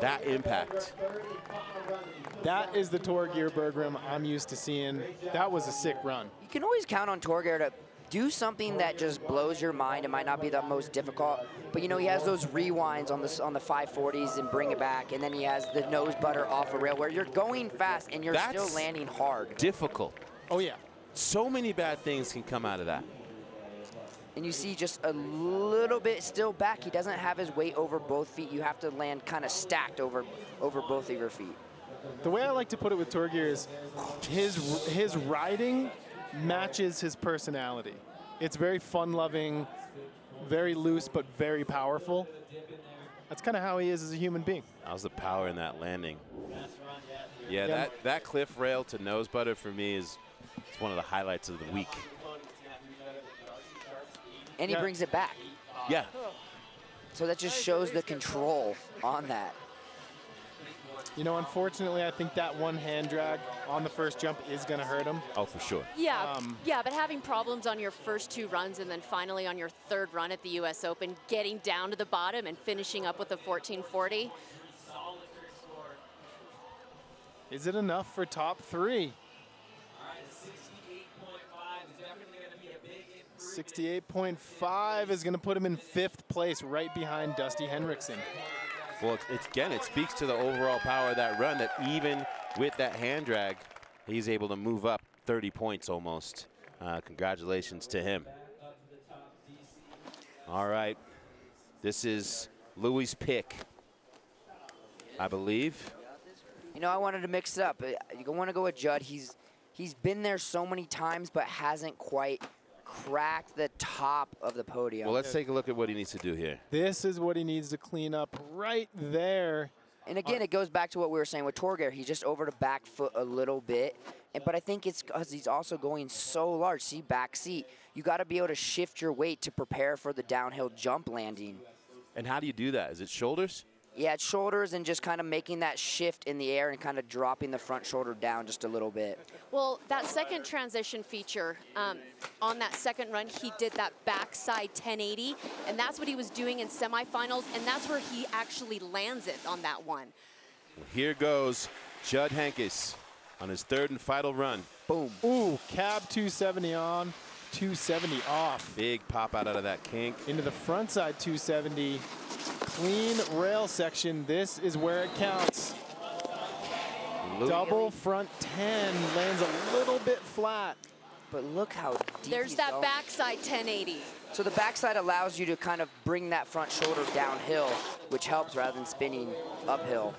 that impact. That is the Thorgren Bergrim I'm used to seeing. That was a sick run. You can always count on Thorgren to do something that just blows your mind. It might not be the most difficult, but you know, he has those rewinds on the 540s and bring it back, and then he has the nose butter off a rail where you're going fast and you're still landing hard. Difficult. Oh yeah. So many bad things can come out of that. And you see just a little bit still back. He doesn't have his weight over both feet. You have to land kind of stacked over both of your feet. The way I like to put it with Thorgren is his riding matches his personality. It's very fun-loving, very loose, but very powerful. That's kind of how he is as a human being. That was the power in that landing. Yeah, that cliff rail to nose butter for me is one of the highlights of the week. And he brings it back. Yeah. So that just shows the control on that. You know, unfortunately, I think that one hand drag on the first jump is going to hurt him. Oh, for sure. Yeah, but having problems on your first 2 runs and then finally on your 3rd run at the US Open, getting down to the bottom and finishing up with a 1440. Is it enough for top 3? 68.5 is going to put him in 5th place, right behind Dusty Henricksen. Well, it speaks to the overall power of that run, that even with that hand drag, he's able to move up 30 points almost. Congratulations to him. All right, this is Louis' pick, I believe. You know, I wanted to mix it up. You want to go with Judd. He's been there so many times, but hasn't quite cracked the top of the podium. Well, let's take a look at what he needs to do here. This is what he needs to clean up right there. And again, it goes back to what we were saying with Thorgren. He's just over the back foot a little bit. But I think it's because he's also going so large. See, back seat. You got to be able to shift your weight to prepare for the downhill jump landing. And how do you do that? Is it shoulders? Yeah, it's shoulders and just kind of making that shift in the air and kind of dropping the front shoulder down just a little bit. Well, that second transition feature, on that second run, he did that backside 1080, and that's what he was doing in semifinals, and that's where he actually lands it on that one. Well, here goes Judd Henkes on his third and final run. Boom. Ooh, cab 270 on, 270 off. Big pop out of that kink. Into the front side 270. Clean rail section. This is where it counts. Double front 10 lands a little bit flat. But look how deep There's that backside 1080. So the backside allows you to kind of bring that front shoulder downhill, which helps rather than spinning uphill.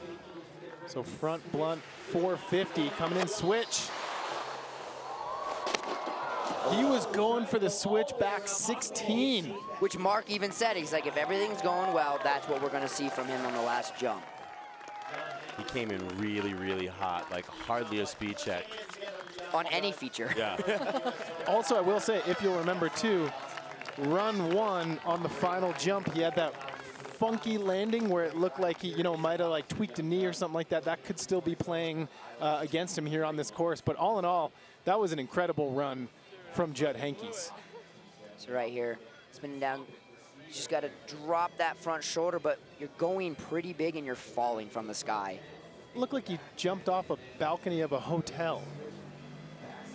So front blunt 450 coming in switch. He was going for the switch back 16. Which Mark even said, he's like, if everything's going well, that's what we're going to see from him on the last jump. He came in really, really hot, like hardly a speed check. On any feature. Yeah. Also, I will say, if you'll remember too, run one on the final jump, he had that funky landing where it looked like he, might have like tweaked a knee or something like that. That could still be playing against him here on this course. But all in all, that was an incredible run from Judd Henkes. So right here, spinning down, you just got to drop that front shoulder, but you're going pretty big and you're falling from the sky. Looked like he jumped off a balcony of a hotel.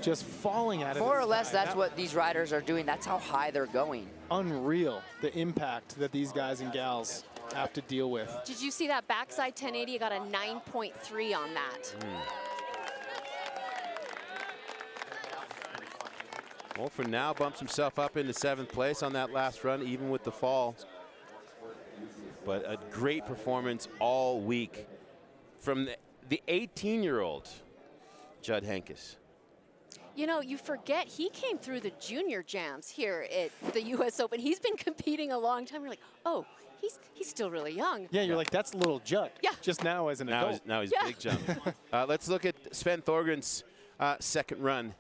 Just falling at it. More or less, that's what these riders are doing. That's how high they're going. Unreal, the impact that these guys and gals have to deal with. Did you see that backside 1080? You got a 9.3 on that. Well, for now, bumps himself up into 7th place on that last run, even with the fall. But a great performance all week from the 18-year-old Judd Henkes. You forget he came through the junior jams here at the US Open. He's been competing a long time. You're like, oh, he's still really young. Yeah, you're like, that's little Judd. Yeah. Just now as an adult. Now he's big jump. Let's look at Sven Thorgren's second run.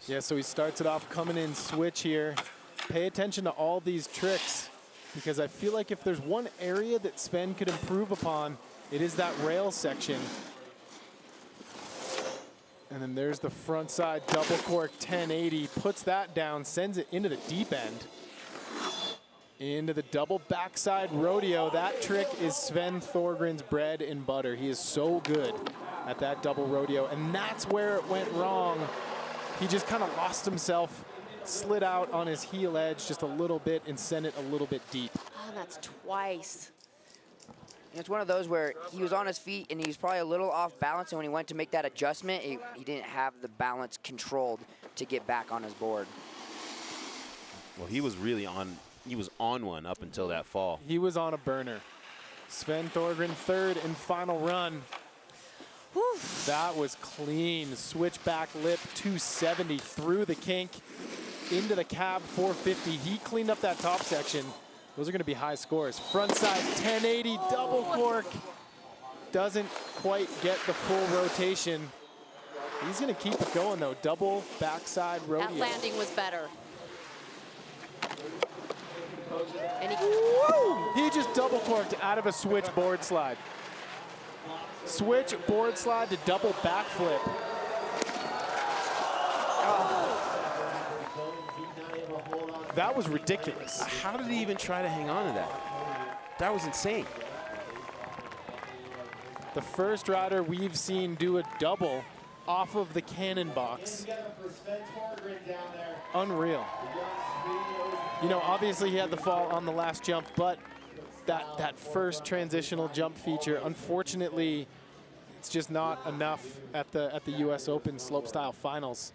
Yeah, so he starts it off coming in switch here. Pay attention to all these tricks, because I feel like if there's one area that Sven could improve upon, it is that rail section. And then there's the front side double cork 1080, puts that down, sends it into the deep end. Into the double backside rodeo. That trick is Sven Thorgren's bread and butter. He is so good at that double rodeo, and that's where it went wrong. He just kind of lost himself, slid out on his heel edge just a little bit and sent it a little bit deep. Oh, that's twice. And it's one of those where he was on his feet and he was probably a little off balance, and when he went to make that adjustment, he didn't have the balance controlled to get back on his board. Well, he was really on, one up until that fall. He was on a burner. Sven Thorgren third and final run. Whew. That was clean. Switch back lip 270 through the kink into the cab 450. He cleaned up that top section. Those are going to be high scores. Front side 1080 double cork. Doesn't quite get the full rotation. He's going to keep it going though. Double backside rodeo. That landing was better. And he just double corked out of a switch board slide. Switch board slide to double backflip. That was ridiculous. How did he even try to hang on to that? That was insane. The first rider we've seen do a double off of the cannon box. Unreal. You know, obviously he had the fall on the last jump, but that first transitional jump feature, unfortunately, it's just not enough at the US Open slopestyle finals.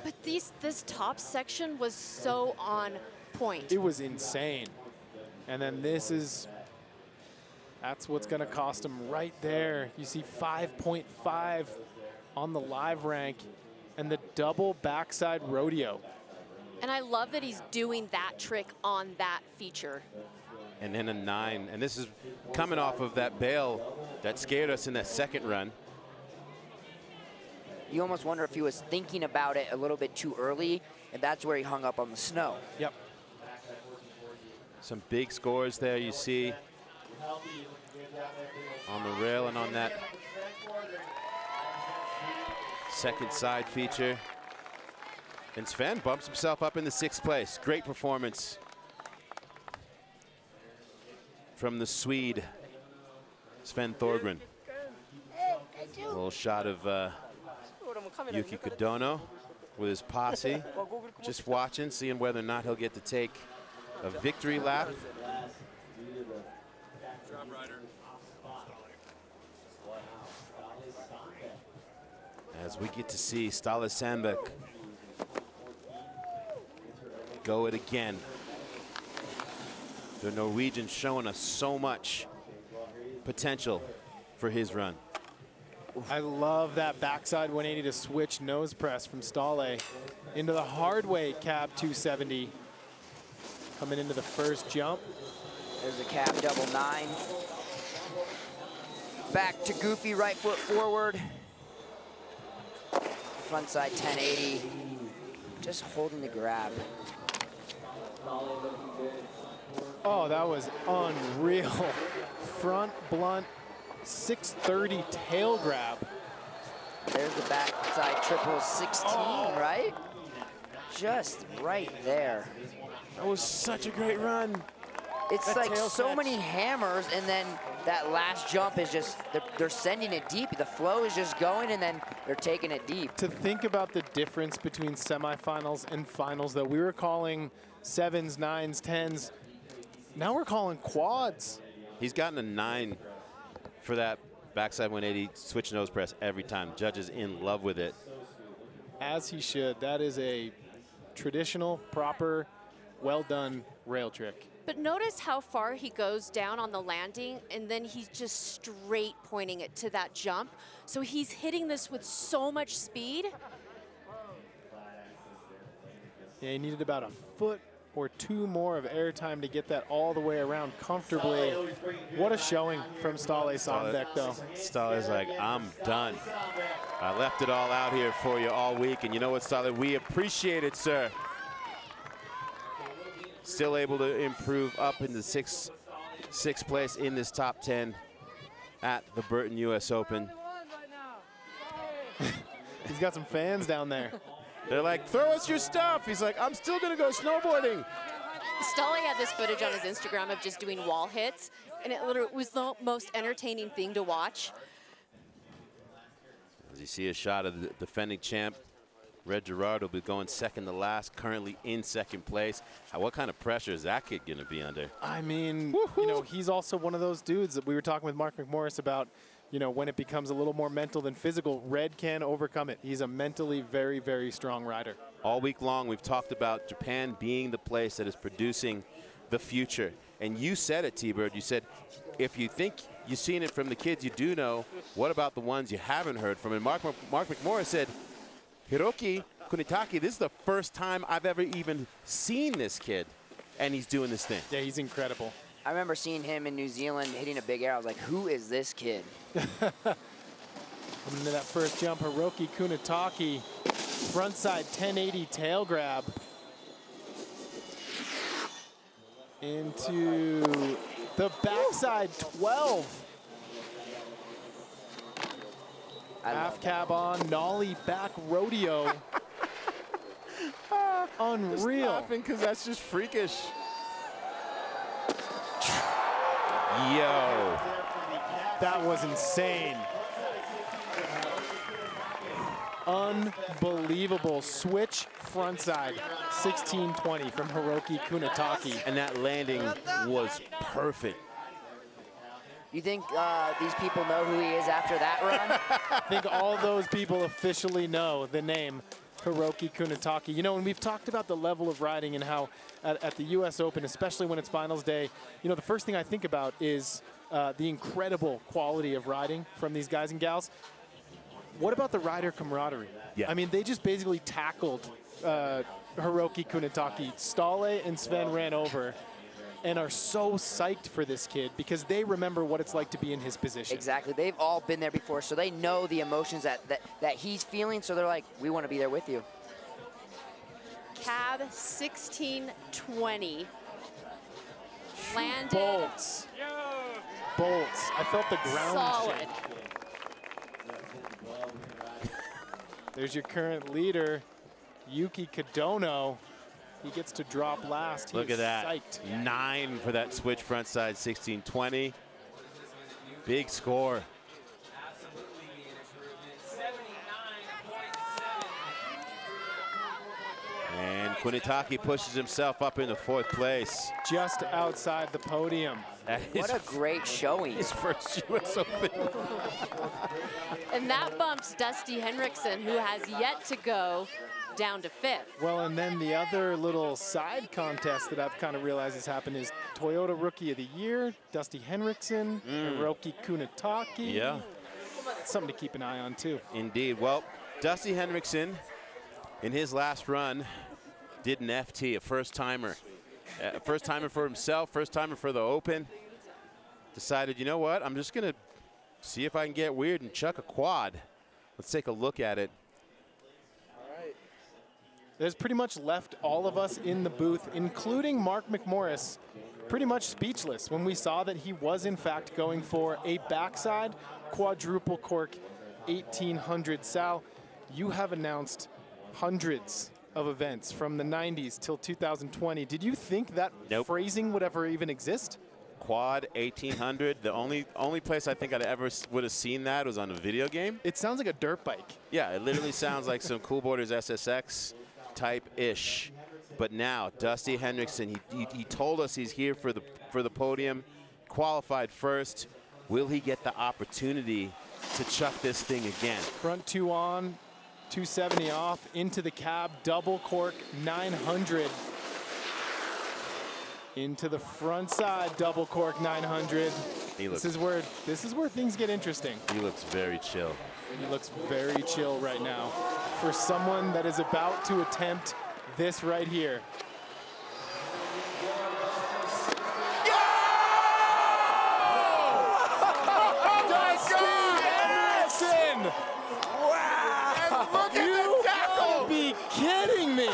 But this top section was so on point. It was insane. And then that's what's gonna cost him right there. You see 5.5 on the live rank and the double backside rodeo. And I love that he's doing that trick on that feature. And then a 9, and this is coming off of that bail that scared us in that second run. You almost wonder if he was thinking about it a little bit too early, and that's where he hung up on the snow. Yep. Some big scores there you see on the rail and on that second side feature. And Sven bumps himself up in the 6th place. Great performance from the Swede, Sven Thorgren. A little shot of Yuki Kadono with his posse, just watching, seeing whether or not he'll get to take a victory lap. As we get to see Staale Sandbech go it again. The Norwegian showing us so much potential for his run. I love that backside 180 to switch nose press from Staale into the hard way cab 270. Coming into the first jump. There's a cab double 9. Back to goofy right foot forward. Front side 1080. Just holding the grab. Oh, that was unreal. Front blunt 630 tail grab. There's the backside triple 16, right? Just right there. That was such a great run. It's That like tail so catch. many hammers, and then that last jump is just, they're sending it deep. The flow is just going, and then they're taking it deep. To think about the difference between semifinals and finals, though, we were calling 7s, 9s, 10s. Now we're calling quads. He's gotten a 9 for that backside 180 switch nose press every time. Judge is in love with it. As he should. That is a traditional, proper, well-done rail trick. But notice how far he goes down on the landing, and then he's just straight pointing it to that jump. So he's hitting this with so much speed. Yeah, he needed about a foot or 2 more of airtime to get that all the way around comfortably. What a showing from Staale Sandbech, though. Staale's like, I'm done. I left it all out here for you all week, and you know what, Staale? We appreciate it, sir. Still able to improve up into sixth place in this top 10 at the Burton US Open. He's got some fans down there. They're like, throw us your stuff. He's like, I'm still gonna go snowboarding. Staale had this footage on his Instagram of just doing wall hits, and it literally was the most entertaining thing to watch. As you see a shot of the defending champ, Red Gerard will be going second to last, currently in 2nd place. What kind of pressure is that kid gonna be under? I mean, you know, he's also one of those dudes that we were talking with Mark McMorris about, you know, when it becomes a little more mental than physical, Red can overcome it. He's a mentally very, very strong rider. All week long, we've talked about Japan being the place that is producing the future. And you said it, T-Bird. You said, if you think you've seen it from the kids you do know, what about the ones you haven't heard from? And Mark McMorris said, Hiroki Kunitake, this is the first time I've ever even seen this kid, and he's doing this thing. Yeah, he's incredible. I remember seeing him in New Zealand hitting a big air. I was like, who is this kid? Into that first jump, Hiroki Kunitake, frontside 1080 tail grab. Into the backside 12. Half cab on, nollie back rodeo. Unreal. Just laughing because that's just freakish. Yo. That was insane. Unbelievable switch frontside, 1620 from Hiroki Kunitaki. And that landing was perfect. You think these people know who he is after that run? I think all those people officially know the name Hiroki Kunitaki. You know, and we've talked about the level of riding and how at the US Open, especially when it's finals day, you know, the first thing I think about is the incredible quality of riding from these guys and gals. What about the rider camaraderie? Yeah. I mean, they just basically tackled Hiroki Kunitaki. Staale and Sven ran over and are so psyched for this kid because they remember what it's like to be in his position. Exactly. They've all been there before, so they know the emotions that he's feeling, so they're like, we want to be there with you. Cab 1620. Landed. Bolts. Bolts. I felt the ground Solid. shake. There's your current leader, Yuki Kadono. He gets to drop last. He Look at is that. psyched. 9 for that switch frontside 1620. Big score. And Kunitaki pushes himself up into 4th place. Just outside the podium. What a great showing. His first US Open. And that bumps Dusty Henricksen, who has yet to go, down to 5th. Well, and then the other little side contest that I've kind of realized has happened is Toyota Rookie of the Year, Dusty Henricksen, Hiroki Kunitaki. Yeah. Something to keep an eye on, too. Indeed. Well, Dusty Henricksen, in his last run, did an FT, a first-timer. First-timer for himself, first-timer for the Open. Decided, you know what, I'm just going to see if I can get weird and chuck a quad. Let's take a look at it. There's pretty much left all of us in the booth, including Mark McMorris, pretty much speechless when we saw that he was, in fact, going for a backside quadruple cork 1800. Sal, you have announced hundreds of events from the 90s till 2020. Did you think that phrasing would ever even exist? Quad 1800. The only place I think I'd ever would have seen that was on a video game. It sounds like a dirt bike. Yeah, it literally sounds like some Cool Boarders SSX type-ish. But now, Dusty Henricksen, he told us he's here for the podium, qualified first. Will he get the opportunity to chuck this thing again? Front 2 on, 270 off, into the cab, double cork 900. Into the front side, double cork 900. This is where things get interesting. He looks very chill. He looks very chill right now for someone that is about to attempt this right here. Wow! Look at you gotta be kidding me!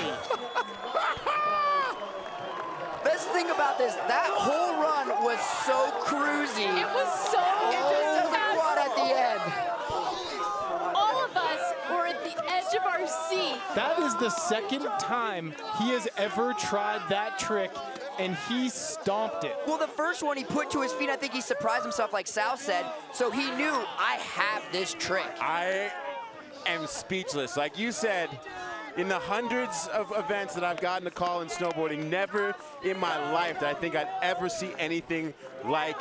Best thing about this, that whole run was so cruisy. It was so quad at the end. All of us were at the edge of our seat. That is the second time he has ever tried that trick, and he stomped it. Well, the first one he put to his feet, I think he surprised himself, like Sal said, so he knew, I have this trick. I am speechless. Like you said, in the hundreds of events that I've gotten to call in snowboarding, never in my life did I think I'd ever see anything like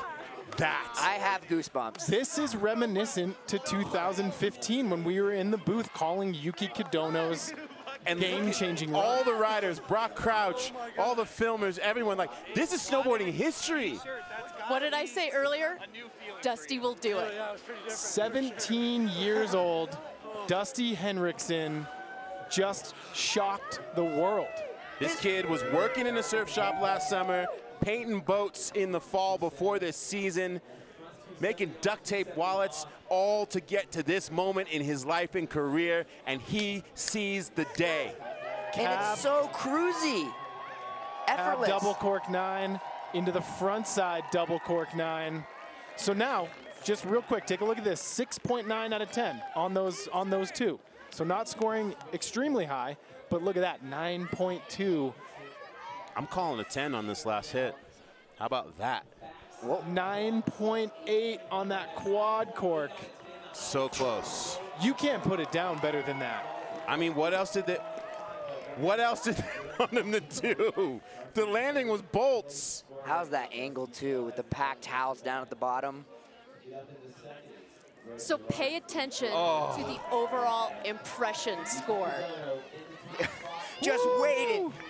that. I have goosebumps. This is reminiscent to 2015 when we were in the booth calling Yuki Kadono's game-changing run. All the riders, Brock Crouch, all the filmers, everyone, like, this is snowboarding history. What did I say earlier? Dusty will do it. 17 years old, Dusty Henricksen just shocked the world. This kid was working in a surf shop last summer, painting boats in the fall before this season, making duct tape wallets, all to get to this moment in his life and career, and he sees the day. And it's so cruisy. Effortless. Double cork 9 into the front side, double cork 9. So now, just real quick, take a look at this. 6.9 out of 10 on those two. So not scoring extremely high, but look at that, 9.2. I'm calling a 10 on this last hit. How about that? 9.8 on that quad cork. So close. You can't put it down better than that. I mean, what else did they want him to do? The landing was bolts. How's that angle too with the packed house down at the bottom? So pay attention to the overall impression score. Just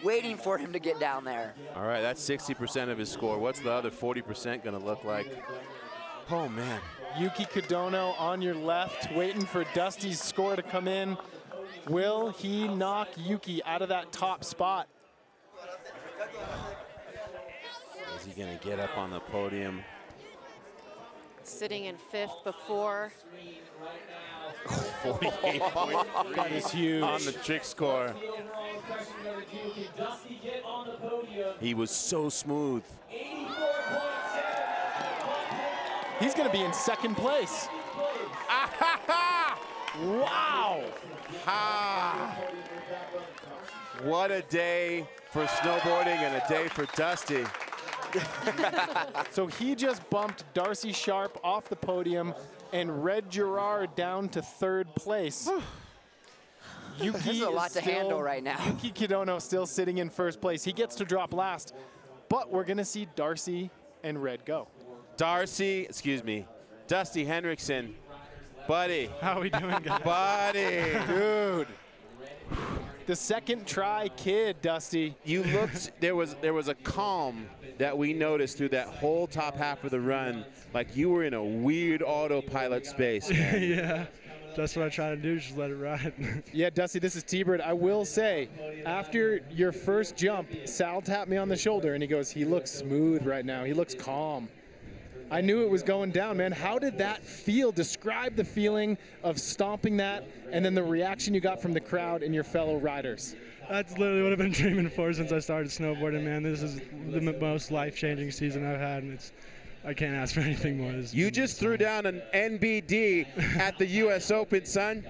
waiting for him to get down there. All right, that's 60% of his score. What's the other 40% gonna look like? Oh man. Yuki Kadono on your left, waiting for Dusty's score to come in. Will he knock Yuki out of that top spot? Is he gonna get up on the podium? Sitting in 5th before. 48.3. That is huge. On the trick score. He was so smooth. He's going to be in 2nd place. Wow. What a day for snowboarding and a day for Dusty. So he just bumped Darcy Sharpe off the podium and Red Gerard down to 3rd place. Yuki This is a lot to handle right now. Yuki Kadono still sitting in 1st place. He gets to drop last, but we're going to see Darcy and Red go. Dusty Henricksen. Buddy. How are we doing, guys? Buddy. Dude. The 2nd try kid, Dusty. You looked, there was a calm that we noticed through that whole top half of the run, like you were in a weird autopilot space, man. Yeah, that's what I try to do, just let it ride. Yeah, Dusty, this is T-Bird. I will say, after your first jump, Sal tapped me on the shoulder and he goes, he looks smooth right now. He looks calm. I knew it was going down, man. How did that feel? Describe the feeling of stomping that and then the reaction you got from the crowd and your fellow riders. That's literally what I've been dreaming for since I started snowboarding, man. This is the most life-changing season I've had, and I can't ask for anything more. You just threw down an NBD at the US Open, son.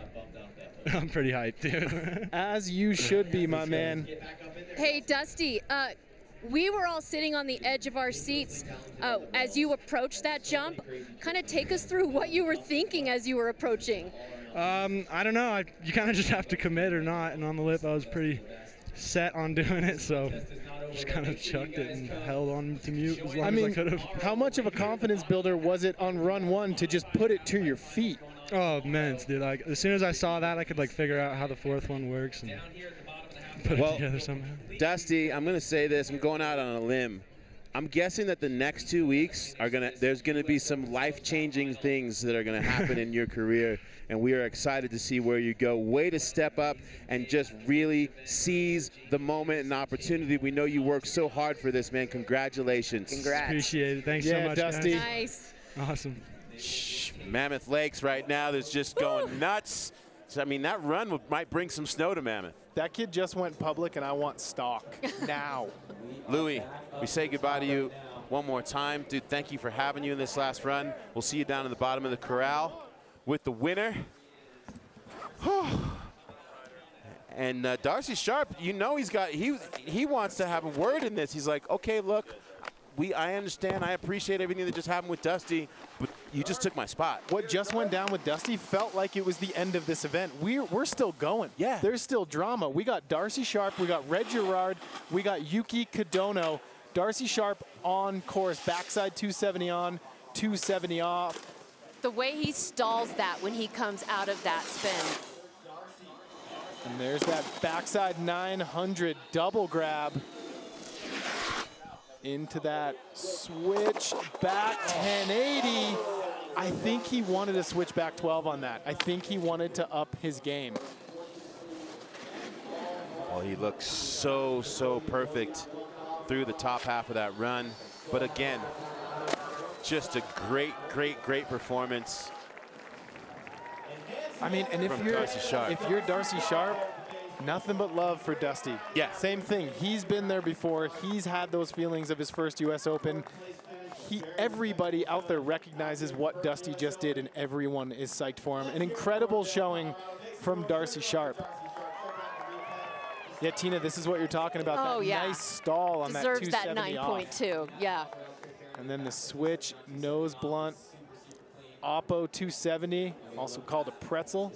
I'm pretty hyped, dude. As you should be, my man. Hey, Dusty, we were all sitting on the edge of our seats as you approached that jump. Kind of take us through what you were thinking as you were approaching. I don't know. You kind of just have to commit or not. And on the lip, I was pretty set on doing it, so just kind of chucked it and held on to mute as long as I could have. How much of a confidence builder was it on run 1 to just put it to your feet? Oh, immense, dude. Like, as soon as I saw that, I could figure out how the 4th one works and put it together somehow. Dusty, I'm going to say this. I'm going out on a limb. I'm guessing that the next 2 weeks there's going to be some life-changing things that are going to happen in your career, and we are excited to see where you go. Way to step up and just really seize the moment and opportunity. We know you worked so hard for this, man. Congratulations. Congrats. Appreciate it. Thanks so much, Dusty. guys. Nice. Awesome. Mammoth Lakes right now is just going nuts. So, I mean, that run might bring some snow to Mammoth. That kid just went public, and I want stock now. Louis, we say goodbye to you one more time. Dude, thank you for having you in this last run. We'll see you down in the bottom of the corral with the winner. And Darcy Sharpe, you know he wants to have a word in this. He's like, okay, look, I understand, I appreciate everything that just happened with Dusty, but you just took my spot. What just went down with Dusty felt like it was the end of this event. We're still going. Yeah. There's still drama. We got Darcy Sharpe, we got Red Gerard, we got Yuki Kadono. Darcy Sharpe on course, backside 270 on, 270 off. The way he stalls that when he comes out of that spin. And there's that backside 900 double grab. Into that switch back 1080. I think he wanted to switch back 12 on that. I think he wanted to up his game. Well, he looks so perfect through the top half of that run. But again, just a great performance. I mean, and if you're Darcy Sharpe, nothing but love for Dusty. Yeah. Same thing. He's been there before. He's had those feelings of his first US Open. Everybody out there recognizes what Dusty just did, and everyone is psyched for him. An incredible showing from Darcy Sharpe. Yeah, Tina, this is what you're talking about. Oh, that yeah. nice stall on Deserves that 270 that off. 9.2, yeah. And then the switch, nose blunt. Oppo 270, also called a pretzel.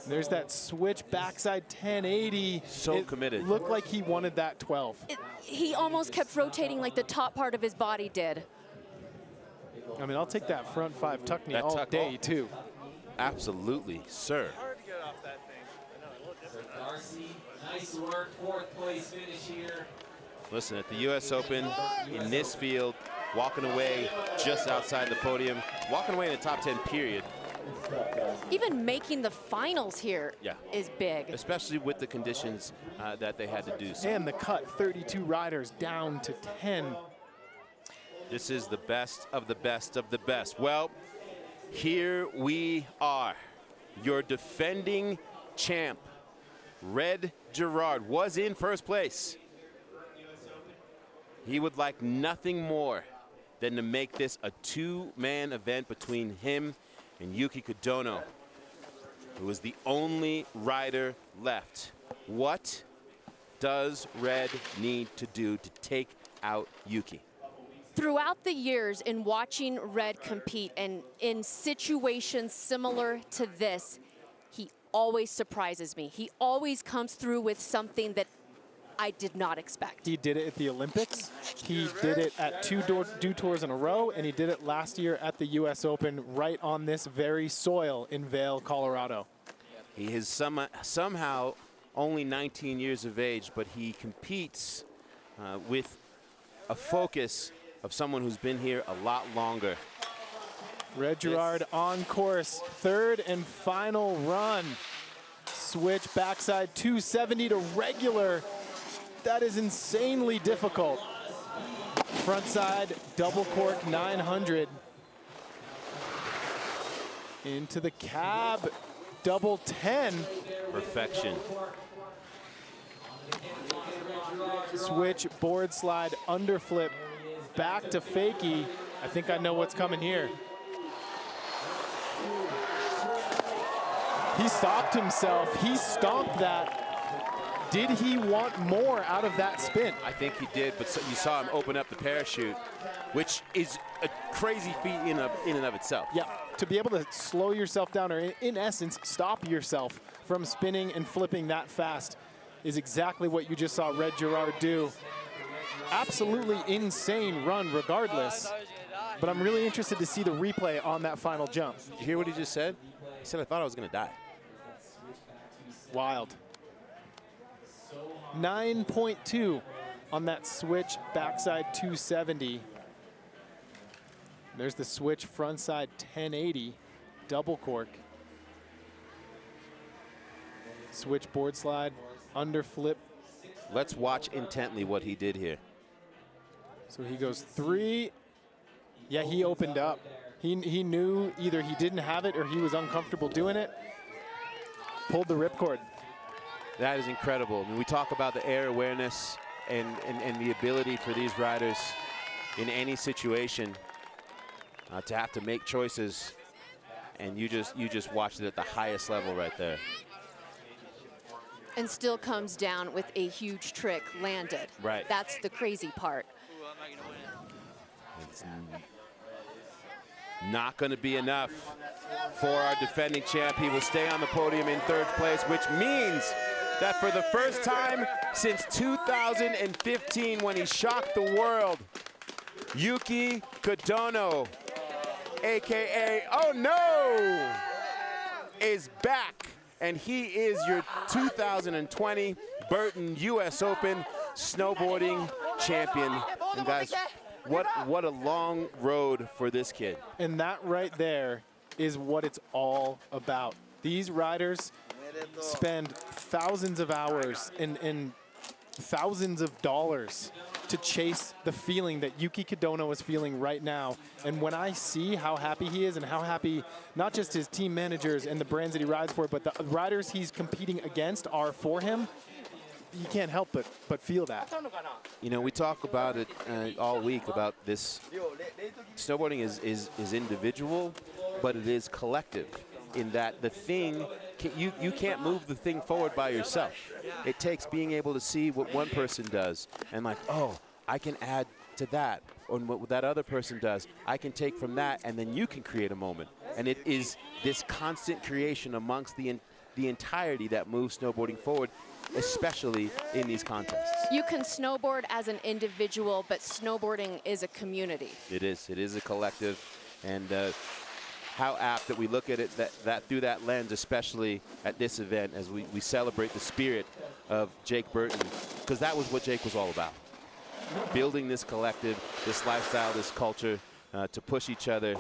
There's that switch backside 1080. So committed. Looked like he wanted that 12. He almost kept rotating like the top part of his body did. I mean, I'll take that front 5 tuck knee all day, too. Absolutely, sir. Hard to get off that thing. I know, a little different. Darcy, nice work. 4th place finish here. Listen, at the US Open, in this field, walking away just outside the podium, walking away in the top 10 period. Even making the finals here is big. Especially with the conditions that they had to do. So. And the cut, 32 riders down to 10. This is the best of the best of the best. Well, here we are. Your defending champ, Red Gerard, was in first place. He would like nothing more than to make this a 2-man event between him and Yuki Kadono, who is the only rider left. What does Red need to do to take out Yuki? Throughout the years in watching Red compete and in situations similar to this, he always surprises me. He always comes through with something that I did not expect. He did it at the Olympics. He did it at 2 Dew Tours in a row, and he did it last year at the US Open right on this very soil in Vail, Colorado. He is somehow only 19 years of age, but he competes with a focus of someone who's been here a lot longer. Red Gerard on course, 3rd and final run. Switch backside 270 to regular. That is insanely difficult. Frontside double cork 900. Into the cab, double 10. Perfection. Switch board slide underflip. Back to fakie. I think I know what's coming here. He stopped himself. He stomped that. Did he want more out of that spin? I think he did, but you saw him open up the parachute, which is a crazy feat in and of itself. Yeah, to be able to slow yourself down, or in essence, stop yourself from spinning and flipping that fast is exactly what you just saw Red Gerard do. Absolutely insane run regardless, but I'm really interested to see the replay on that final jump. Did you hear what he just said? He said, I thought I was gonna die. Wild. 9.2 on that switch backside 270. There's the switch frontside 1080, double cork. Switch board slide, underflip. Let's watch intently what he did here. So he goes 3. Yeah, he opened up. He knew either he didn't have it or he was uncomfortable doing it. Pulled the ripcord. That is incredible. I mean, we talk about the air awareness and the ability for these riders in any situation to have to make choices, and you just watched it at the highest level right there. And still comes down with a huge trick landed. Right. That's the crazy part. It's not going to be enough for our defending champ. He will stay on the podium in 3rd place, which means that for the first time since 2015, when he shocked the world, Yuki Kadono, AKA Oh No, is back. And he is your 2020 Burton US Open snowboarding champion. And guys, what a long road for this kid. And that right there is what it's all about. These riders spend thousands of hours and thousands of dollars to chase the feeling that Yuki Kadono is feeling right now. And when I see how happy he is and how happy not just his team managers and the brands that he rides for, but the riders he's competing against are for him, you can't help but feel that. You know, we talk about it all week about this. Snowboarding is individual, but it is collective in that the thing, you can't move the thing forward by yourself. It takes being able to see what one person does and like, oh, I can add to that. on what that other person does, I can take from that, and then you can create a moment. And it is this constant creation amongst the entirety that moves snowboarding forward, especially in these contests. You can snowboard as an individual, but snowboarding is a community. It is a collective, and how apt that we look at it that through that lens, especially at this event, as we celebrate the spirit of Jake Burton, because that was what Jake was all about. Building this collective, this lifestyle, this culture to push each other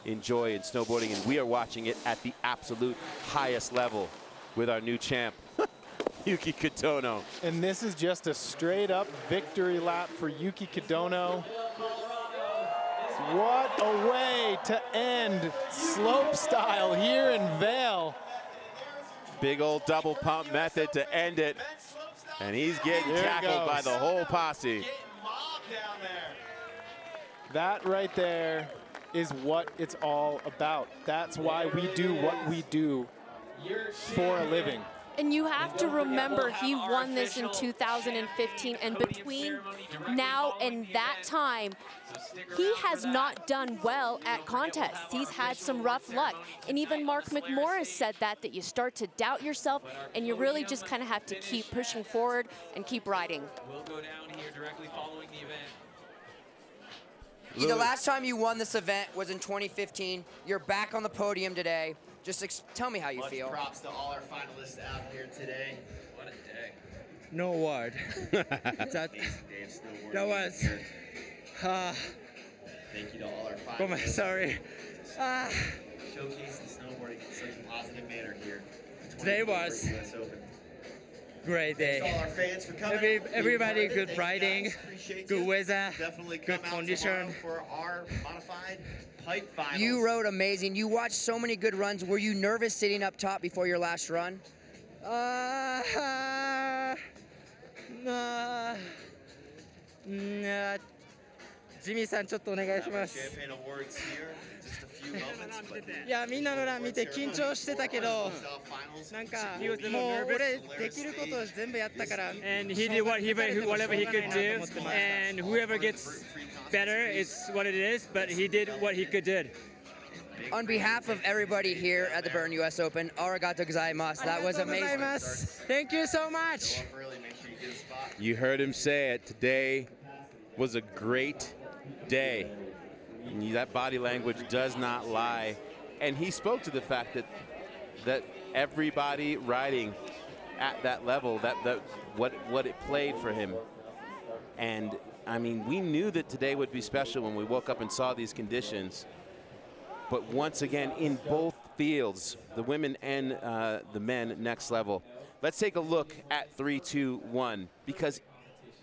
in joy in snowboarding, and we are watching it at the absolute highest level with our new champ, Yuki Kadono. And this is just a straight up victory lap for Yuki Kadono. What a way to end Slopestyle here in Vail. Big old double pump method to end it. And he's getting tackled by the whole posse. That right there is what it's all about. That's why we do what we do for a living. And you have to remember, he won this in 2015, and between now and that time, he has not done well at contests. He's had some rough luck. And even Mark McMorris said that you start to doubt yourself, and you really just kind of have to keep pushing forward and keep riding. We'll go down here directly following the event. The last time you won this event was in 2015. You're back on the podium today. Just tell me how you feel. Props to all our finalists out here today. What a day. No word. that was. Thank you to all our finalists. Oh my, sorry. Showcasing snowboarding in such a positive manner here. Today was US Open. great day. Thanks to all our fans for coming. Everybody good Thank you, riding, guys. Appreciate good you. weather, Definitely good come out condition. tomorrow for our modified pipe finals. You rode amazing. You watched so many good runs. Were you nervous sitting up top before your last run? Jimmy-san, ちょっとお願いします。 Champagne awards here. Just a few moments, but いや、みんなのラン見て緊張してたけど、なんかもう俺できることを全部やったから。And he did whatever he could do, and whoever gets better, it's what it is. But he did what he could do. On behalf of everybody here at the Burton US Open, arigato gozaimasu. That was amazing. Thank you so much. You heard him say it. Today was a great day. That body language does not lie. And he spoke to the fact that everybody riding at that level, what it played for him. And I mean, we knew that today would be special when we woke up and saw these conditions. But once again, in both fields, the women and the men next level. Let's take a look at 3-2-1, because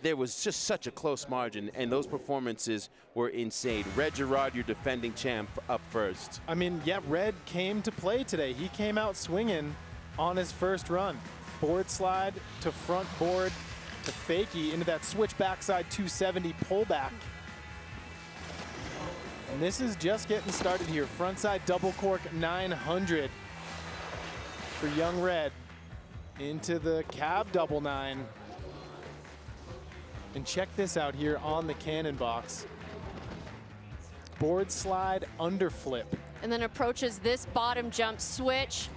there was just such a close margin, and those performances were insane. Red Gerard, your defending champ, up first. I mean, yeah, Red came to play today. He came out swinging on his first run. Board slide to front board to fakie into that switch backside 270 pullback. And this is just getting started here. Frontside double cork 900 for young Red into the cab double 9. And check this out here on the cannon box. Board slide underflip. And then approaches this bottom jump switch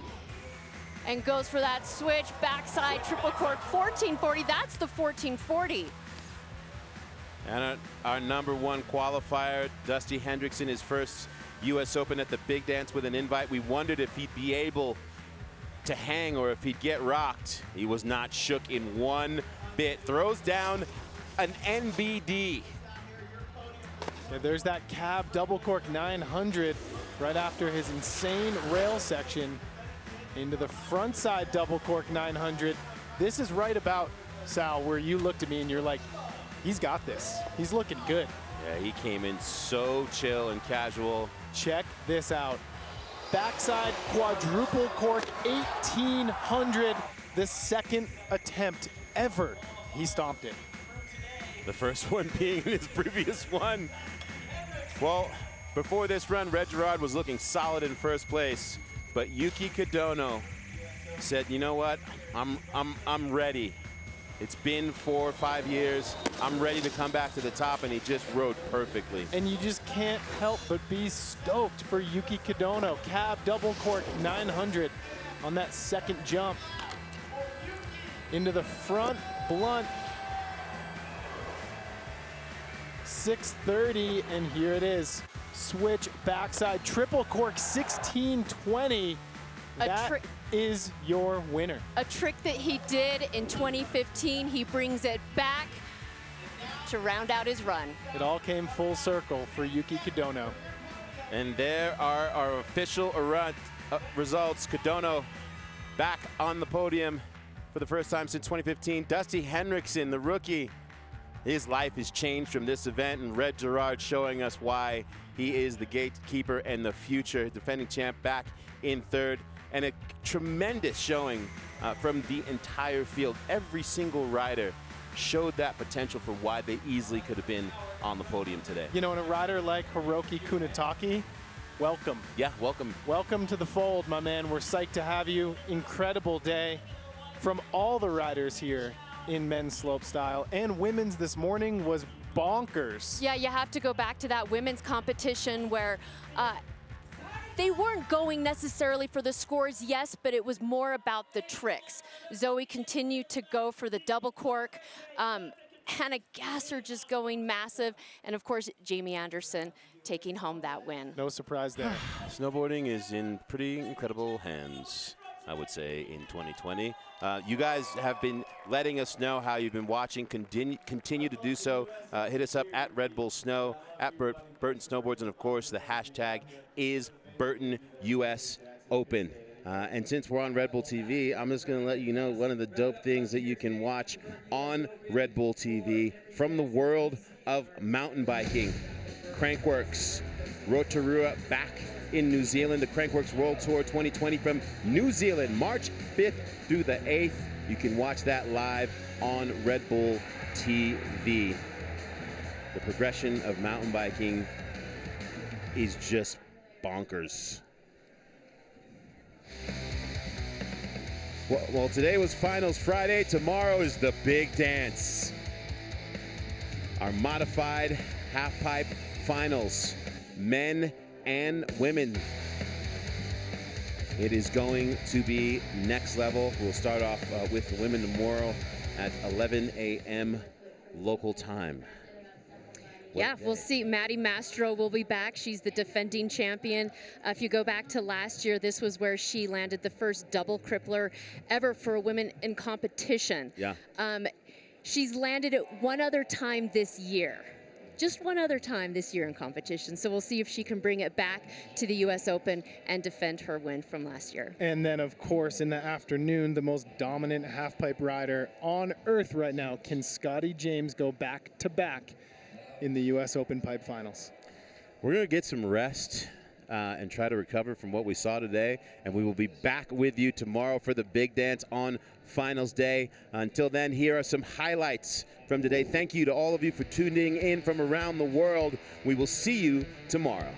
and goes for that switch backside triple cork 1440. That's the 1440. And our number one qualifier, Dusty Henricksen, his first US Open at the Big Dance with an invite. We wondered if he'd be able to hang or if he'd get rocked. He was not shook in one bit. Throws down an NBD. Yeah, there's that cab double cork 900 right after his insane rail section into the front side double cork 900. This is right about, Sal, where you looked at me and you're like, he's got this. He's looking good. Yeah, he came in so chill and casual. Check this out. Backside quadruple cork 1800, the second attempt ever. He stomped it. The first one being his previous one. Well, before this run, Red Gerard was looking solid in first place, but Yuki Kadono said, you know what, I'm ready. It's been 4 or 5 years. I'm ready to come back to the top, and he just rode perfectly. And you just can't help but be stoked for Yuki Kadono. Cab double cork 900 on that second jump. Into the front blunt. 630, and here it is. Switch backside, triple cork 1620. That is your winner. A trick that he did in 2015. He brings it back to round out his run. It all came full circle for Yuki Kadono. And there are our official results. Kadono back on the podium for the first time since 2015. Dusty Henricksen, the rookie, his life has changed from this event, and Red Gerard showing us why he is the gatekeeper and the future defending champ, back in third. And a tremendous showing from the entire field. Every single rider showed that potential for why they easily could have been on the podium today. You know, and a rider like Hiroki Kunitake, welcome. Yeah, welcome. Welcome to the fold, my man. We're psyched to have you. Incredible day from all the riders here in men's slopestyle, and women's this morning was bonkers. Yeah, you have to go back to that women's competition where they weren't going necessarily for the scores, yes, but it was more about the tricks. Zoe continued to go for the double cork. Hannah Gasser just going massive. And of course, Jamie Anderson taking home that win. No surprise there. Snowboarding is in pretty incredible hands, I would say, in 2020. You guys have been letting us know how you've been watching. Continue to do so. Hit us up at Red Bull Snow, at Burton Snowboards, and of course, the hashtag is Burton US Open. And since we're on Red Bull TV, I'm just going to let you know one of the dope things that you can watch on Red Bull TV from the world of mountain biking. Crankworx, Rotorua back in New Zealand. The Crankworx World Tour 2020 from New Zealand, March 5th through the 8th. You can watch that live on Red Bull TV. The progression of mountain biking is just bonkers. Well, today was Finals Friday. Tomorrow is the big dance. Our modified half-pipe finals, men and women. It is going to be next level. We'll start off with the women tomorrow at 11 a.m. local time. Yeah, we'll see. Maddie Mastro will be back. She's the defending champion. If you go back to last year, this was where she landed the first double crippler ever for a woman in competition. Yeah. She's landed it one other time this year. Just one other time this year in competition. So we'll see if she can bring it back to the US Open and defend her win from last year. And then, of course, in the afternoon, the most dominant half-pipe rider on earth right now. Can Scotty James go back-to-back in the US Open Pipe Finals? We're going to get some rest and try to recover from what we saw today, and we will be back with you tomorrow for the big dance on Finals Day. Until then, here are some highlights from today. Thank you to all of you for tuning in from around the world. We will see you tomorrow.